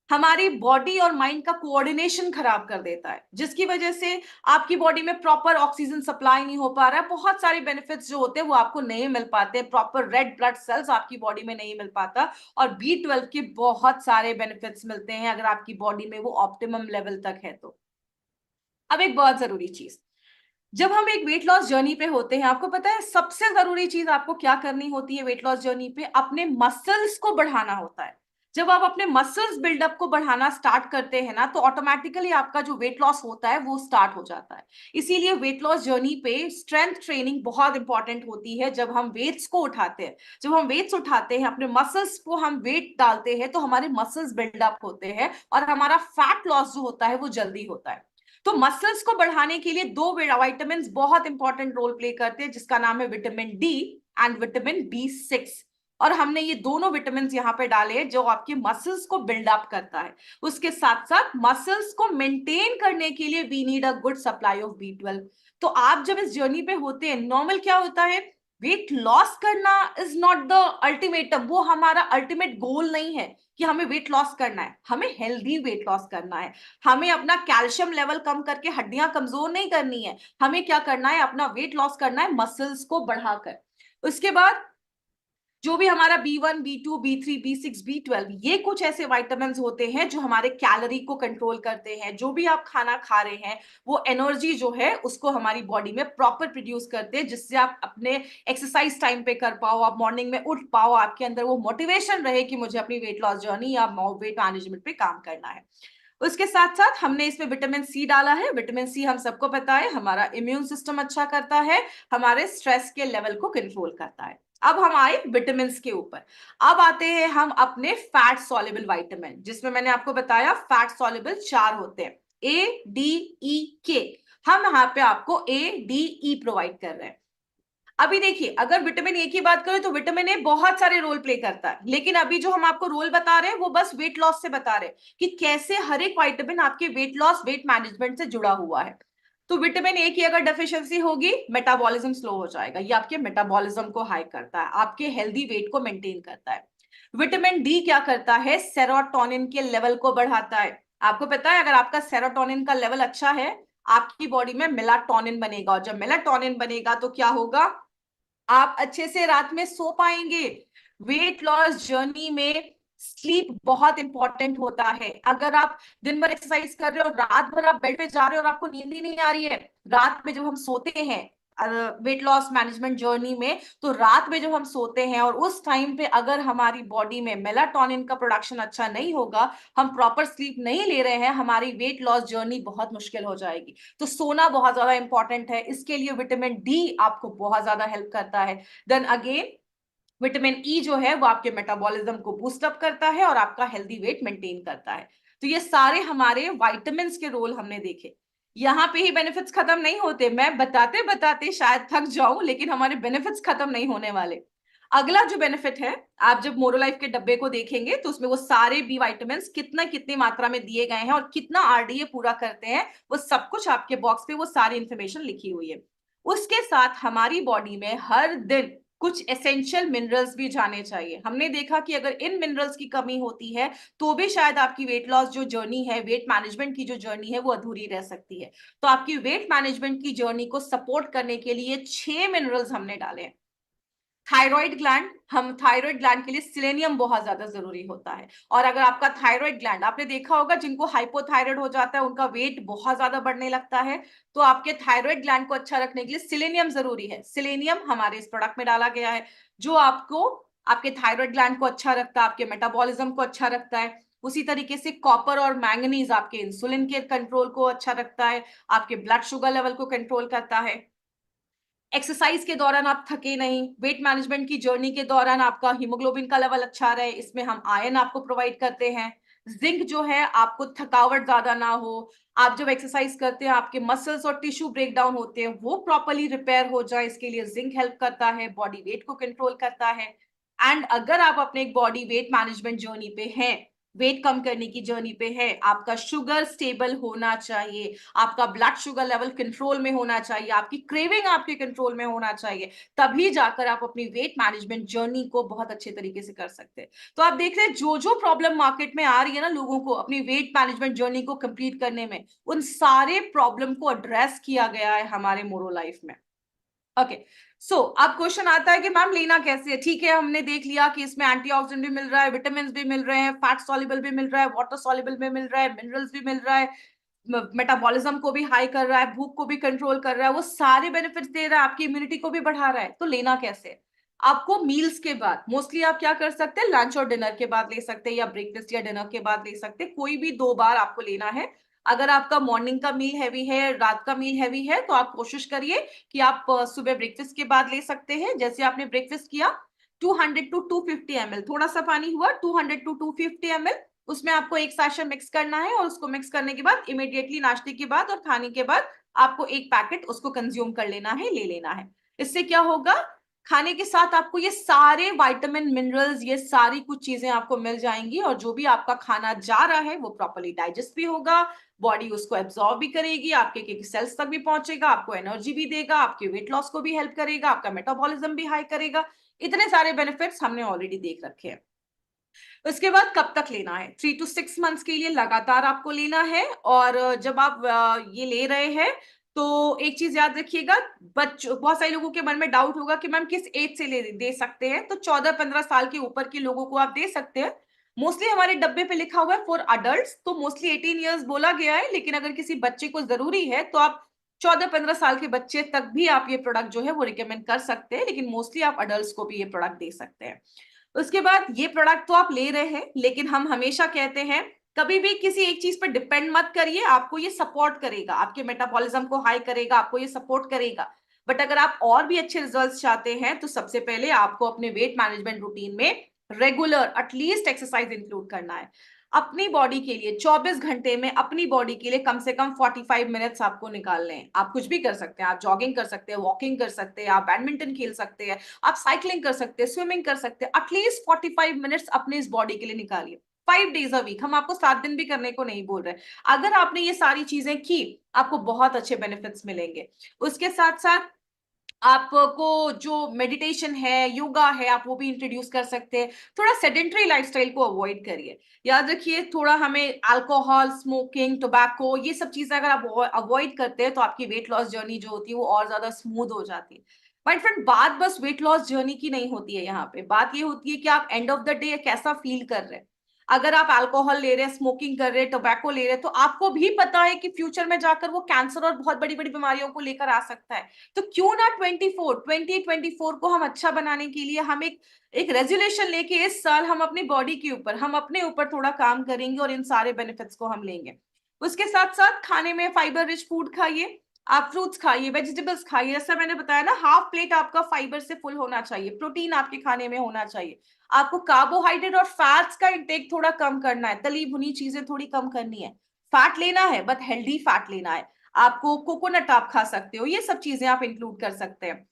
हमारी बॉडी और माइंड का कोऑर्डिनेशन खराब कर देता है, जिसकी वजह से आपकी बॉडी में प्रॉपर ऑक्सीजन सप्लाई नहीं हो पा रहा है। बहुत सारे बेनिफिट्स जो होते हैं वो आपको नहीं मिल पाते, प्रॉपर रेड ब्लड सेल्स आपकी बॉडी में नहीं मिल पाता, और B12 के बहुत सारे बेनिफिट्स मिलते हैं अगर आपकी बॉडी में वो ऑप्टिमम लेवल तक है तो। अब एक बहुत जरूरी चीज, जब हम एक वेट लॉस जर्नी पे होते हैं, आपको पता है सबसे जरूरी चीज आपको क्या करनी होती है वेट लॉस जर्नी पे? अपने मसल्स को बढ़ाना होता है। जब आप अपने मसल्स बिल्डअप को बढ़ाना स्टार्ट करते हैं ना, तो ऑटोमेटिकली आपका जो वेट लॉस होता है वो स्टार्ट हो जाता है। इसीलिए वेट लॉस जर्नी पे स्ट्रेंथ ट्रेनिंग बहुत इंपॉर्टेंट होती है। जब हम वेट्स को उठाते हैं, जब हम वेट्स उठाते हैं, अपने मसल्स को हम वेट डालते हैं, तो हमारे मसल्स बिल्डअप होते हैं और हमारा फैट लॉस जो होता है वो जल्दी होता है। तो मसल्स को बढ़ाने के लिए दो विटामिन बहुत इंपॉर्टेंट रोल प्ले करते हैं, जिसका नाम है vitamin D and vitamin B6। और हमने ये दोनों विटामिन यहाँ पे डाले जो आपके मसल्स को बिल्डअप करता है। उसके साथ साथ मसल्स को मेंटेन करने के लिए we need a good supply of B12। तो आप जब इस जर्नी पे होते हैं, नॉर्मल क्या होता है, वेट लॉस करना इज नॉट द अल्टीमेटम, वो हमारा अल्टीमेट गोल नहीं है कि हमें वेट लॉस करना है। हमें हेल्दी वेट लॉस करना है। हमें अपना कैल्शियम लेवल कम करके हड्डियां कमजोर नहीं करनी है। हमें क्या करना है, अपना वेट लॉस करना है मसल्स को बढ़ाकर। उसके बाद जो भी हमारा B1, B2, B3, B6, B12, ये कुछ ऐसे वाइटामिन होते हैं जो हमारे कैलोरी को कंट्रोल करते हैं। जो भी आप खाना खा रहे हैं वो एनर्जी जो है उसको हमारी बॉडी में प्रॉपर प्रोड्यूस करते हैं, जिससे आप अपने एक्सरसाइज टाइम पे कर पाओ, आप मॉर्निंग में उठ पाओ, आपके अंदर वो मोटिवेशन रहे कि मुझे अपनी वेट लॉस जर्नी या वेट मैनेजमेंट पे काम करना है। उसके साथ साथ हमने इसमें विटामिन सी डाला है। विटामिन सी हम सबको पता है हमारा इम्यून सिस्टम अच्छा करता है, हमारे स्ट्रेस के लेवल को कंट्रोल करता है। अब हम आए विटामिन के ऊपर। अब आते हैं हम अपने फैट सॉल्युबल विटामिन, जिसमें मैंने आपको बताया फैट सॉल्युबल 4 होते हैं, A, D, E, K। हम यहाँ पे आपको A, D, E प्रोवाइड कर रहे हैं। अभी देखिए, अगर विटामिन ए की बात करें तो विटामिन ए बहुत सारे रोल प्ले करता है, लेकिन अभी जो हम आपको रोल बता रहे हैं वो बस वेट लॉस से बता रहे हैं कि कैसे हर एक विटामिन आपके वेट लॉस वेट मैनेजमेंट से जुड़ा हुआ है। तो विटामिन ए की अगर डेफिशिएंसी होगी, मेटाबॉलिज्म स्लो हो जाएगा। ये आपके मेटाबॉलिज्म को हाई करता है, आपके हेल्दी वेट को मेंटेन करता है। विटामिन डी क्या करता है, सेरोटोनिन के लेवल को बढ़ाता है। आपको पता है अगर आपका सेरोटोनिन का लेवल अच्छा है, आपकी बॉडी में मेलाटोनिन बनेगा, और जब मेलाटोनिन बनेगा तो क्या होगा, आप अच्छे से रात में सो पाएंगे। वेट लॉस जर्नी में स्लीप बहुत इंपॉर्टेंट होता है। अगर आप दिन भर एक्सरसाइज कर रहे हो, रात भर आप बेड पे जा रहे हो और आपको नींद ही नहीं आ रही है, रात में जब हम सोते हैं वेट लॉस मैनेजमेंट जर्नी में, तो रात में जब हम सोते हैं और उस टाइम पे अगर हमारी बॉडी में मेलाटोनिन का प्रोडक्शन अच्छा नहीं होगा, हम प्रॉपर स्लीप नहीं ले रहे हैं, हमारी वेट लॉस जर्नी बहुत मुश्किल हो जाएगी। तो सोना बहुत ज्यादा इंपॉर्टेंट है, इसके लिए विटामिन डी आपको बहुत ज्यादा हेल्प करता है। देन अगेन विटामिन ई जो है वो आपके मेटाबॉलिज्म को बूस्ट अप करता है और आपका हेल्दी वेट मेंटेन करता है। तो ये सारे हमारे विटामिन के रोल हमने देखे। यहाँ पे ही बेनिफिट्स खत्म नहीं होते, मैं बताते बताते शायद थक जाऊं, लेकिन हमारे बेनिफिट्स खत्म नहीं होने वाले। अगला जो बेनिफिट है, आप जब मोरोलाइफ के डब्बे को देखेंगे तो उसमें वो सारे बी विटामिन कितना कितनी मात्रा में दिए गए हैं और कितना आरडीए पूरा करते हैं, वो सब कुछ आपके बॉक्स पे वो सारी इंफॉर्मेशन लिखी हुई है। उसके साथ हमारी बॉडी में हर दिन कुछ एसेंशियल मिनरल्स भी जाने चाहिए। हमने देखा कि अगर इन मिनरल्स की कमी होती है तो भी शायद आपकी वेट लॉस जो जर्नी है, वेट मैनेजमेंट की जो जर्नी है, वो अधूरी रह सकती है। तो आपकी वेट मैनेजमेंट की जर्नी को सपोर्ट करने के लिए 6 मिनरल्स हमने डाले हैं। थायराइड ग्लैंड, हम थायराइड ग्लैंड के लिए सिलेनियम बहुत ज्यादा जरूरी होता है। और अगर आपका थायराइड ग्लैंड, आपने देखा होगा जिनको हाइपोथायराइड हो जाता है उनका वेट बहुत ज्यादा बढ़ने लगता है, तो आपके थायराइड ग्लैंड को अच्छा रखने के लिए सिलेनियम जरूरी है। सिलेनियम हमारे इस प्रोडक्ट में डाला गया है, जो आपको आपके थायराइड ग्लैंड को अच्छा रखता है, आपके मेटाबॉलिज्म को अच्छा रखता है। उसी तरीके से कॉपर और मैंगनीज आपके इंसुलिन के कंट्रोल को अच्छा रखता है, आपके ब्लड शुगर लेवल को कंट्रोल करता है। एक्सरसाइज के दौरान आप थके नहीं, वेट मैनेजमेंट की जर्नी के दौरान आपका हीमोग्लोबिन का लेवल अच्छा रहे, इसमें हम आयरन आपको प्रोवाइड करते हैं। जिंक जो है, आपको थकावट ज्यादा ना हो, आप जब एक्सरसाइज करते हैं आपके मसल्स और टिश्यू ब्रेक डाउन होते हैं वो प्रॉपरली रिपेयर हो जाए, इसके लिए जिंक हेल्प करता है, बॉडी वेट को कंट्रोल करता है। एंड अगर आप अपने एक बॉडी वेट मैनेजमेंट जर्नी पे हैं, वेट कम करने की जर्नी पे है, आपका शुगर स्टेबल होना चाहिए, आपका ब्लड शुगर लेवल कंट्रोल में होना चाहिए, आपकी क्रेविंग आपके कंट्रोल में होना चाहिए, तभी जाकर आप अपनी वेट मैनेजमेंट जर्नी को बहुत अच्छे तरीके से कर सकते हैं। तो आप देख रहे हैं जो जो प्रॉब्लम मार्केट में आ रही है ना लोगों को अपनी वेट मैनेजमेंट जर्नी को कंप्लीट करने में, उन सारे प्रॉब्लम को एड्रेस किया गया है हमारे मोरो लाइफ में। ओके, सो अब क्वेश्चन आता है कि मैम लेना कैसे है। ठीक है, हमने देख लिया कि इसमें एंटीऑक्सीडेंट भी मिल रहा है, विटामिन भी मिल रहे हैं, फैट सॉल्युबल भी मिल रहा है, वाटर सॉल्युबल भी मिल रहा है, मिनरल्स भी मिल रहा है, मेटाबॉलिज्म को भी हाई कर रहा है, भूख को भी कंट्रोल कर रहा है, वो सारे बेनिफिट्स दे रहा है, आपकी इम्यूनिटी को भी बढ़ा रहा है। तो लेना कैसे है? आपको मील्स के बाद, मोस्टली आप क्या कर सकते हैं, लंच और डिनर के बाद ले सकते हैं, या ब्रेकफास्ट या डिनर के बाद ले सकते हैं, कोई भी 2 बार आपको लेना है। अगर आपका मॉर्निंग का मील हैवी है, रात का मील हैवी है, तो आप कोशिश करिए कि आप सुबह ब्रेकफास्ट के बाद ले सकते हैं। जैसे आपने ब्रेकफास्ट किया, 200 टू 250 ml, थोड़ा सा पानी हुआ, 200 टू 250 ml, उसमें आपको एक साशा मिक्स करना है, और उसको मिक्स करने के बाद इमीडिएटली नाश्ते के बाद और खाने के बाद आपको एक पैकेट उसको कंज्यूम कर लेना है, ले लेना है। इससे क्या होगा, खाने के साथ आपको ये सारे विटामिन मिनरल्स, ये सारी कुछ चीजें आपको मिल जाएंगी, और जो भी आपका खाना जा रहा है वो प्रॉपर्ली डाइजेस्ट भी होगा, बॉडी उसको एब्जॉर्ब भी करेगी, आपके सेल्स तक भी पहुंचेगा, आपको एनर्जी भी देगा, आपके वेट लॉस को भी हेल्प करेगा, आपका मेटाबॉलिज्म भी हाई करेगा। इतने सारे बेनिफिट्स हमने ऑलरेडी देख रखे हैं। उसके बाद कब तक लेना है, 3 to 6 मंथ्स के लिए लगातार आपको लेना है। और जब आप ये ले रहे हैं तो एक चीज याद रखिएगा, बच्चों, बहुत सारे लोगों के मन में डाउट होगा कि मैम किस एज से दे सकते हैं। तो 14-15 साल के ऊपर के लोगों को आप दे सकते हैं। मोस्टली हमारे डब्बे पे लिखा हुआ है फॉर अडल्ट, तो मोस्टली 18 ईयर्स बोला गया है, लेकिन अगर किसी बच्चे को जरूरी है तो आप 14-15 साल के बच्चे तक भी आप ये प्रोडक्ट जो है वो रिकमेंड कर सकते हैं, लेकिन मोस्टली आप अडल्ट को भी ये प्रोडक्ट दे सकते हैं। उसके बाद ये प्रोडक्ट तो आप ले रहे हैं, लेकिन हम हमेशा कहते हैं कभी भी किसी एक चीज पर डिपेंड मत करिए, आपको ये सपोर्ट करेगा, आपके मेटाबॉलिज्म को हाई करेगा, आपको ये सपोर्ट करेगा। बट अगर आप और भी अच्छे रिजल्ट्स चाहते हैं तो सबसे पहले आपको अपने वेट मैनेजमेंट रूटीन में रेगुलर एटलीस्ट एक्सरसाइज इंक्लूड करना है। अपनी बॉडी के लिए 24 घंटे में अपनी बॉडी के लिए कम से कम 45 मिनट्स आपको निकालने हैं। आप कुछ भी कर सकते हैं, आप जॉगिंग कर सकते हैं, वॉकिंग कर सकते हैं, आप बैडमिंटन खेल सकते हैं, आप साइकिलिंग कर सकते हैं, स्विमिंग कर सकते हैं, एटलीस्ट 45 मिनट्स अपने इस बॉडी के लिए निकालिए, 5 days a week। हम आपको 7 दिन भी करने को नहीं बोल रहे। अगर आपने ये सारी चीजें की, आपको बहुत अच्छे बेनिफिट्स मिलेंगे। उसके साथ साथ आपको जो मेडिटेशन है, योगा है, आप वो भी इंट्रोड्यूस कर सकते हैं। थोड़ा सेडेंटरी लाइफस्टाइल को अवॉइड करिए। याद रखिए, थोड़ा हमें अल्कोहल, स्मोकिंग, टोबैको, ये सब चीजें अगर आप अवॉइड करते हैं तो आपकी वेट लॉस जर्नी जो होती है वो और ज्यादा स्मूथ हो जाती है। माय फ्रेंड, बात बस वेट लॉस जर्नी की नहीं होती है, यहाँ पे बात ये होती है कि आप एंड ऑफ द डे कैसा फील कर रहे हैं। अगर आप अल्कोहल ले रहे हैं, स्मोकिंग कर रहे हैं, टोबैको ले रहे हैं, तो आपको भी पता है कि फ्यूचर में जाकर वो कैंसर और बहुत बड़ी बड़ी बीमारियों को लेकर आ सकता है। तो क्यों ना 2024 को हम अच्छा बनाने के लिए हम एक रेजोल्यूशन लेके इस साल हम अपनी बॉडी के ऊपर, हम अपने ऊपर थोड़ा काम करेंगे और इन सारे बेनिफिट्स को हम लेंगे। उसके साथ साथ खाने में फाइबर रिच फूड खाइए, आप फ्रूट्स खाइए, वेजिटेबल्स खाइए। जैसा मैंने बताया ना, हाफ प्लेट आपका फाइबर से फुल होना चाहिए, प्रोटीन आपके खाने में होना चाहिए। आपको कार्बोहाइड्रेट और फैट्स का इंटेक थोड़ा कम करना है, तली भुनी चीजें थोड़ी कम करनी है। फैट लेना है बट हेल्दी फैट लेना है। आपको कोकोनट आप खा सकते हो, ये सब चीजें आप इंक्लूड कर सकते हैं।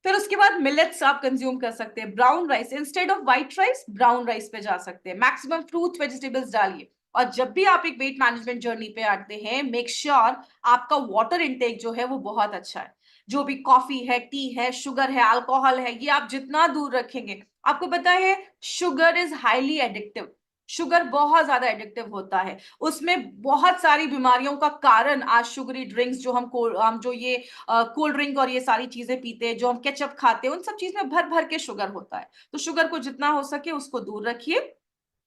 फिर उसके बाद मिलेट्स आप कंज्यूम कर सकते हैं, brown rice instead of white rice, brown rice पे जा सकते हैं। मैक्सिमम फ्रूट वेजिटेबल्स डालिए। और जब भी आप एक वेट मैनेजमेंट जर्नी पे आते हैं, मेक श्योर आपका वाटर इंटेक जो है वो बहुत अच्छा है। जो भी कॉफी है, टी है, शुगर है, अल्कोहल है, ये आप जितना दूर रखेंगे। आपको पता है sugar is highly addictive, sugar बहुत ज्यादा एडिक्टिव होता है। उसमें बहुत सारी बीमारियों का कारण आज शुगरी ड्रिंक्स, जो हम जो ये कोल्ड ड्रिंक और ये सारी चीजें पीते हैं, जो हम केचप खाते हैं, उन सब चीज में भर भर के शुगर होता है। तो शुगर को जितना हो सके उसको दूर रखिए।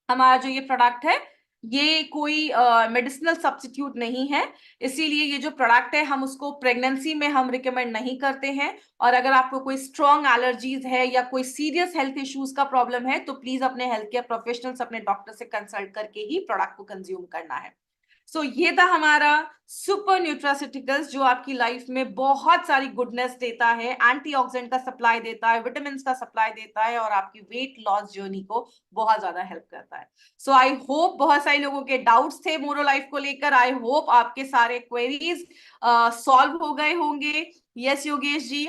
हमारा जो ये प्रोडक्ट है, ये कोई मेडिसिनल सब्स्टिट्यूट नहीं है, इसीलिए ये जो प्रोडक्ट है हम उसको प्रेगनेंसी में हम रिकमेंड नहीं करते हैं। और अगर आपको कोई स्ट्रॉन्ग एलर्जीज है या कोई सीरियस हेल्थ इश्यूज का प्रॉब्लम है तो प्लीज अपने हेल्थ केयर प्रोफेशनल्स, अपने डॉक्टर से कंसल्ट करके ही प्रोडक्ट को कंज्यूम करना है। सो ये था हमारा सुपर न्यूट्रास्यूटिकल्स, जो आपकी लाइफ में बहुत सारी गुडनेस देता है, एंटीऑक्सीडेंट का सप्लाई देता है, विटामिन का सप्लाई देता है, और आपकी वेट लॉस जर्नी को बहुत ज्यादा हेल्प करता है। सो आई होप, बहुत सारे लोगों के डाउट्स थे मोरो लाइफ को लेकर, आई होप आपके सारे क्वेरीज सॉल्व हो गए होंगे। यस योगेश जी।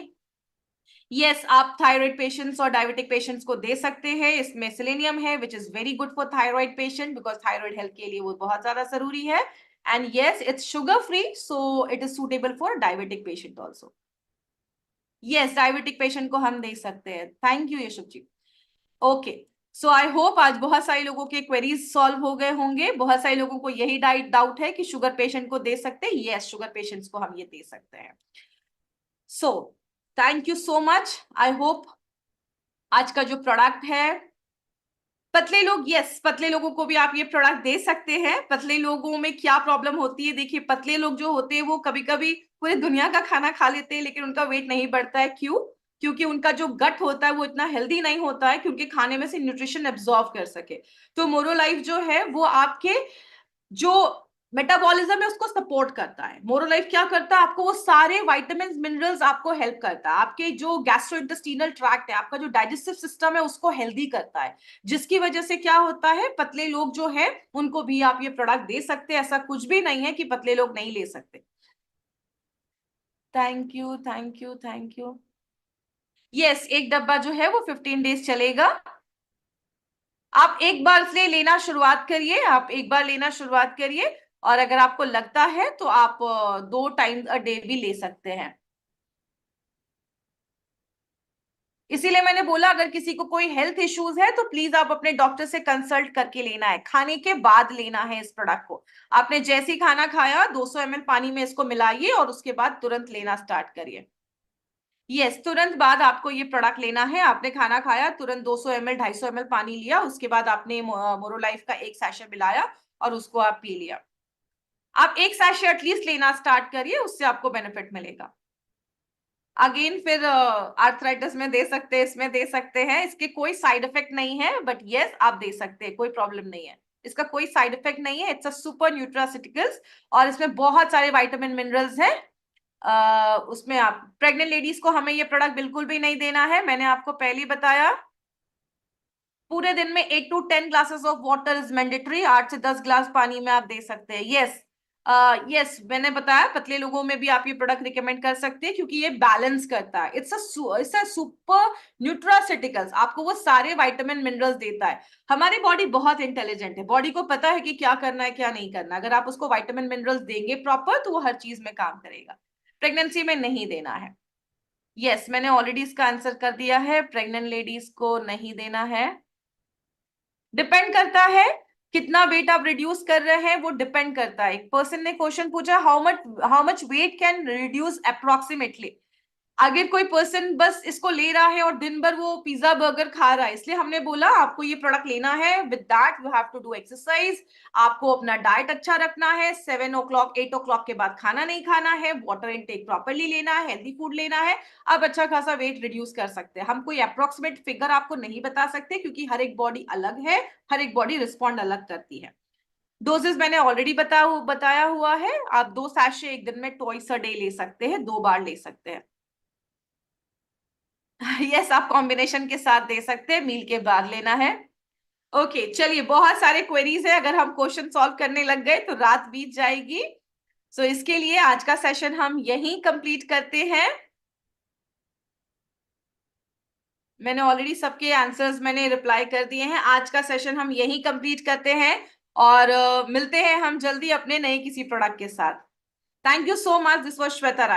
यस, आप थायराइड पेशेंट्स और डायबिटिक पेशेंट्स को दे सकते हैं। इसमें सेलेनियम है which is very good for thyroid patient because thyroid health के लिए वो बहुत ज्यादा जरूरी है। And yes, it's sugar free, so it is suitable for diabetic patient also. Yes, diabetic patient को हम दे सकते हैं। Thank you Yashubh ji. Okay, so I hope आज बहुत सारे लोगों के क्वेरीज सॉल्व हो गए होंगे। बहुत सारे लोगों को यही डाउट है कि शुगर पेशेंट को दे सकते हैं। यस, शुगर पेशेंट्स को हम ये दे सकते हैं। So thank you so much. I hope आज का जो प्रोडक्ट है, पतले लोग, यस, पतले लोगों को भी आप ये प्रोडक्ट दे सकते हैं। पतले लोगों में क्या प्रॉब्लम होती है, देखिए पतले लोग जो होते हैं वो कभी कभी पूरे दुनिया का खाना खा लेते हैं लेकिन उनका वेट नहीं बढ़ता है। क्यों? क्योंकि उनका जो गट होता है वो इतना हेल्दी नहीं होता है क्योंकि खाने में से न्यूट्रिशन एब्जॉर्ब कर सके। तो मोरोलाइफ जो है वो आपके जो मेटाबॉलिज्म है उसको सपोर्ट करता है। मोरोलाइफ क्या करता है, आपको वो सारे विटामिन मिनरल्स आपको हेल्प करता है। आपके जो गैस्ट्रोइंटेस्टिनल ट्रैक्ट है, आपका जो डाइजेस्टिव सिस्टम है उसको हेल्दी करता है, जिसकी वजह से क्या होता है, पतले लोग जो है उनको भी आप ये प्रोडक्ट दे सकते हैं। ऐसा कुछ भी नहीं है कि पतले लोग नहीं ले सकते। Thank you, thank you, thank you. Yes, एक डब्बा जो है वो 15 डेज चलेगा। आप एक बार से लेना शुरुआत करिए, आप एक बार लेना शुरुआत करिए, और अगर आपको लगता है तो आप 2 टाइम्स अ डे भी ले सकते हैं। इसीलिए मैंने बोला अगर किसी को कोई हेल्थ इश्यूज है तो प्लीज आप अपने डॉक्टर से कंसल्ट करके लेना है, खाने के बाद लेना है इस प्रोडक्ट को। आपने जैसे ही खाना खाया 200 ml पानी में इसको मिलाइए और उसके बाद तुरंत लेना स्टार्ट करिए। यस, तुरंत बाद आपको ये प्रोडक्ट लेना है। आपने खाना खाया, तुरंत 200 ml 250 ml पानी लिया, उसके बाद आपने मोरोलाइफ का एक सैशे मिलाया और उसको आप पी लिया। आप एक सैशे एटलीस्ट लेना स्टार्ट करिए, उससे आपको बेनिफिट मिलेगा। अगेन फिर आर्थराइटिस में दे सकते हैं, इसमें दे सकते हैं। इसके कोई साइड इफेक्ट नहीं है, बट यस आप दे सकते हैं, कोई प्रॉब्लम नहीं है। इसका कोई साइड इफेक्ट नहीं है। इट्स अ सुपर न्यूट्रासिटिकल्स और इसमें बहुत सारे विटामिन मिनरल्स हैं। उसमें आप प्रेग्नेंट लेडीज को हमें ये प्रोडक्ट बिल्कुल भी नहीं देना है। मैंने आपको पहले ही बताया, पूरे दिन में 8 to 10 glasses of water is mandatory. 8 से 10 ग्लास पानी में आप दे सकते हैं। यस, यस, मैंने बताया पतले लोगों में भी आप ये प्रोडक्ट रिकमेंड कर सकते हैं क्योंकि ये बैलेंस करता है। इट्स अ सुपर न्यूट्रासिटिकल्स, आपको वो सारे विटामिन मिनरल्स देता है। हमारी बॉडी बहुत इंटेलिजेंट है, बॉडी को पता है कि क्या करना है क्या नहीं करना। अगर आप उसको विटामिन मिनरल्स देंगे प्रॉपर तो वो हर चीज में काम करेगा। प्रेगनेंसी में नहीं देना है। यस, मैंने ऑलरेडी इसका आंसर कर दिया है, प्रेग्नेंट लेडीज को नहीं देना है। डिपेंड करता है कितना वेट आप रिड्यूस कर रहे हैं, वो डिपेंड करता है। एक पर्सन ने क्वेश्चन पूछा how much weight can reduce approximately. अगर कोई पर्सन बस इसको ले रहा है और दिन भर वो पिज्जा बर्गर खा रहा है, इसलिए हमने बोला आपको ये प्रोडक्ट लेना है। With that you have to do exercise, आपको अपना डाइट अच्छा रखना है। 7 o'clock 8 o'clock के बाद खाना नहीं खाना है, वाटर इनटेक प्रॉपरली लेना है, हेल्दी फूड लेना है। आप अच्छा खासा वेट रिड्यूस कर सकते हैं। हम कोई अप्रोक्सीमेट फिगर आपको नहीं बता सकते क्योंकि हर एक बॉडी अलग है, हर एक बॉडी रिस्पॉन्ड अलग करती है। डोजेस मैंने ऑलरेडी बताया हुआ है। आप 2 सैशे एक दिन में ट्वाइस अ डे ले सकते हैं, 2 बार ले सकते हैं। यस, आप कॉम्बिनेशन के साथ दे सकते हैं, मील के बाद लेना है। ओके, चलिए, बहुत सारे क्वेरीज है, अगर हम क्वेश्चन सॉल्व करने लग गए तो रात बीत जाएगी। सो इसके लिए आज का सेशन हम यहीं कंप्लीट करते हैं। मैंने ऑलरेडी सबके आंसर्स मैंने रिप्लाई कर दिए हैं। आज का सेशन हम यहीं कंप्लीट करते हैं और मिलते हैं हम जल्दी अपने नए किसी प्रोडक्ट के साथ। Thank you so much, this was Shweta Rai.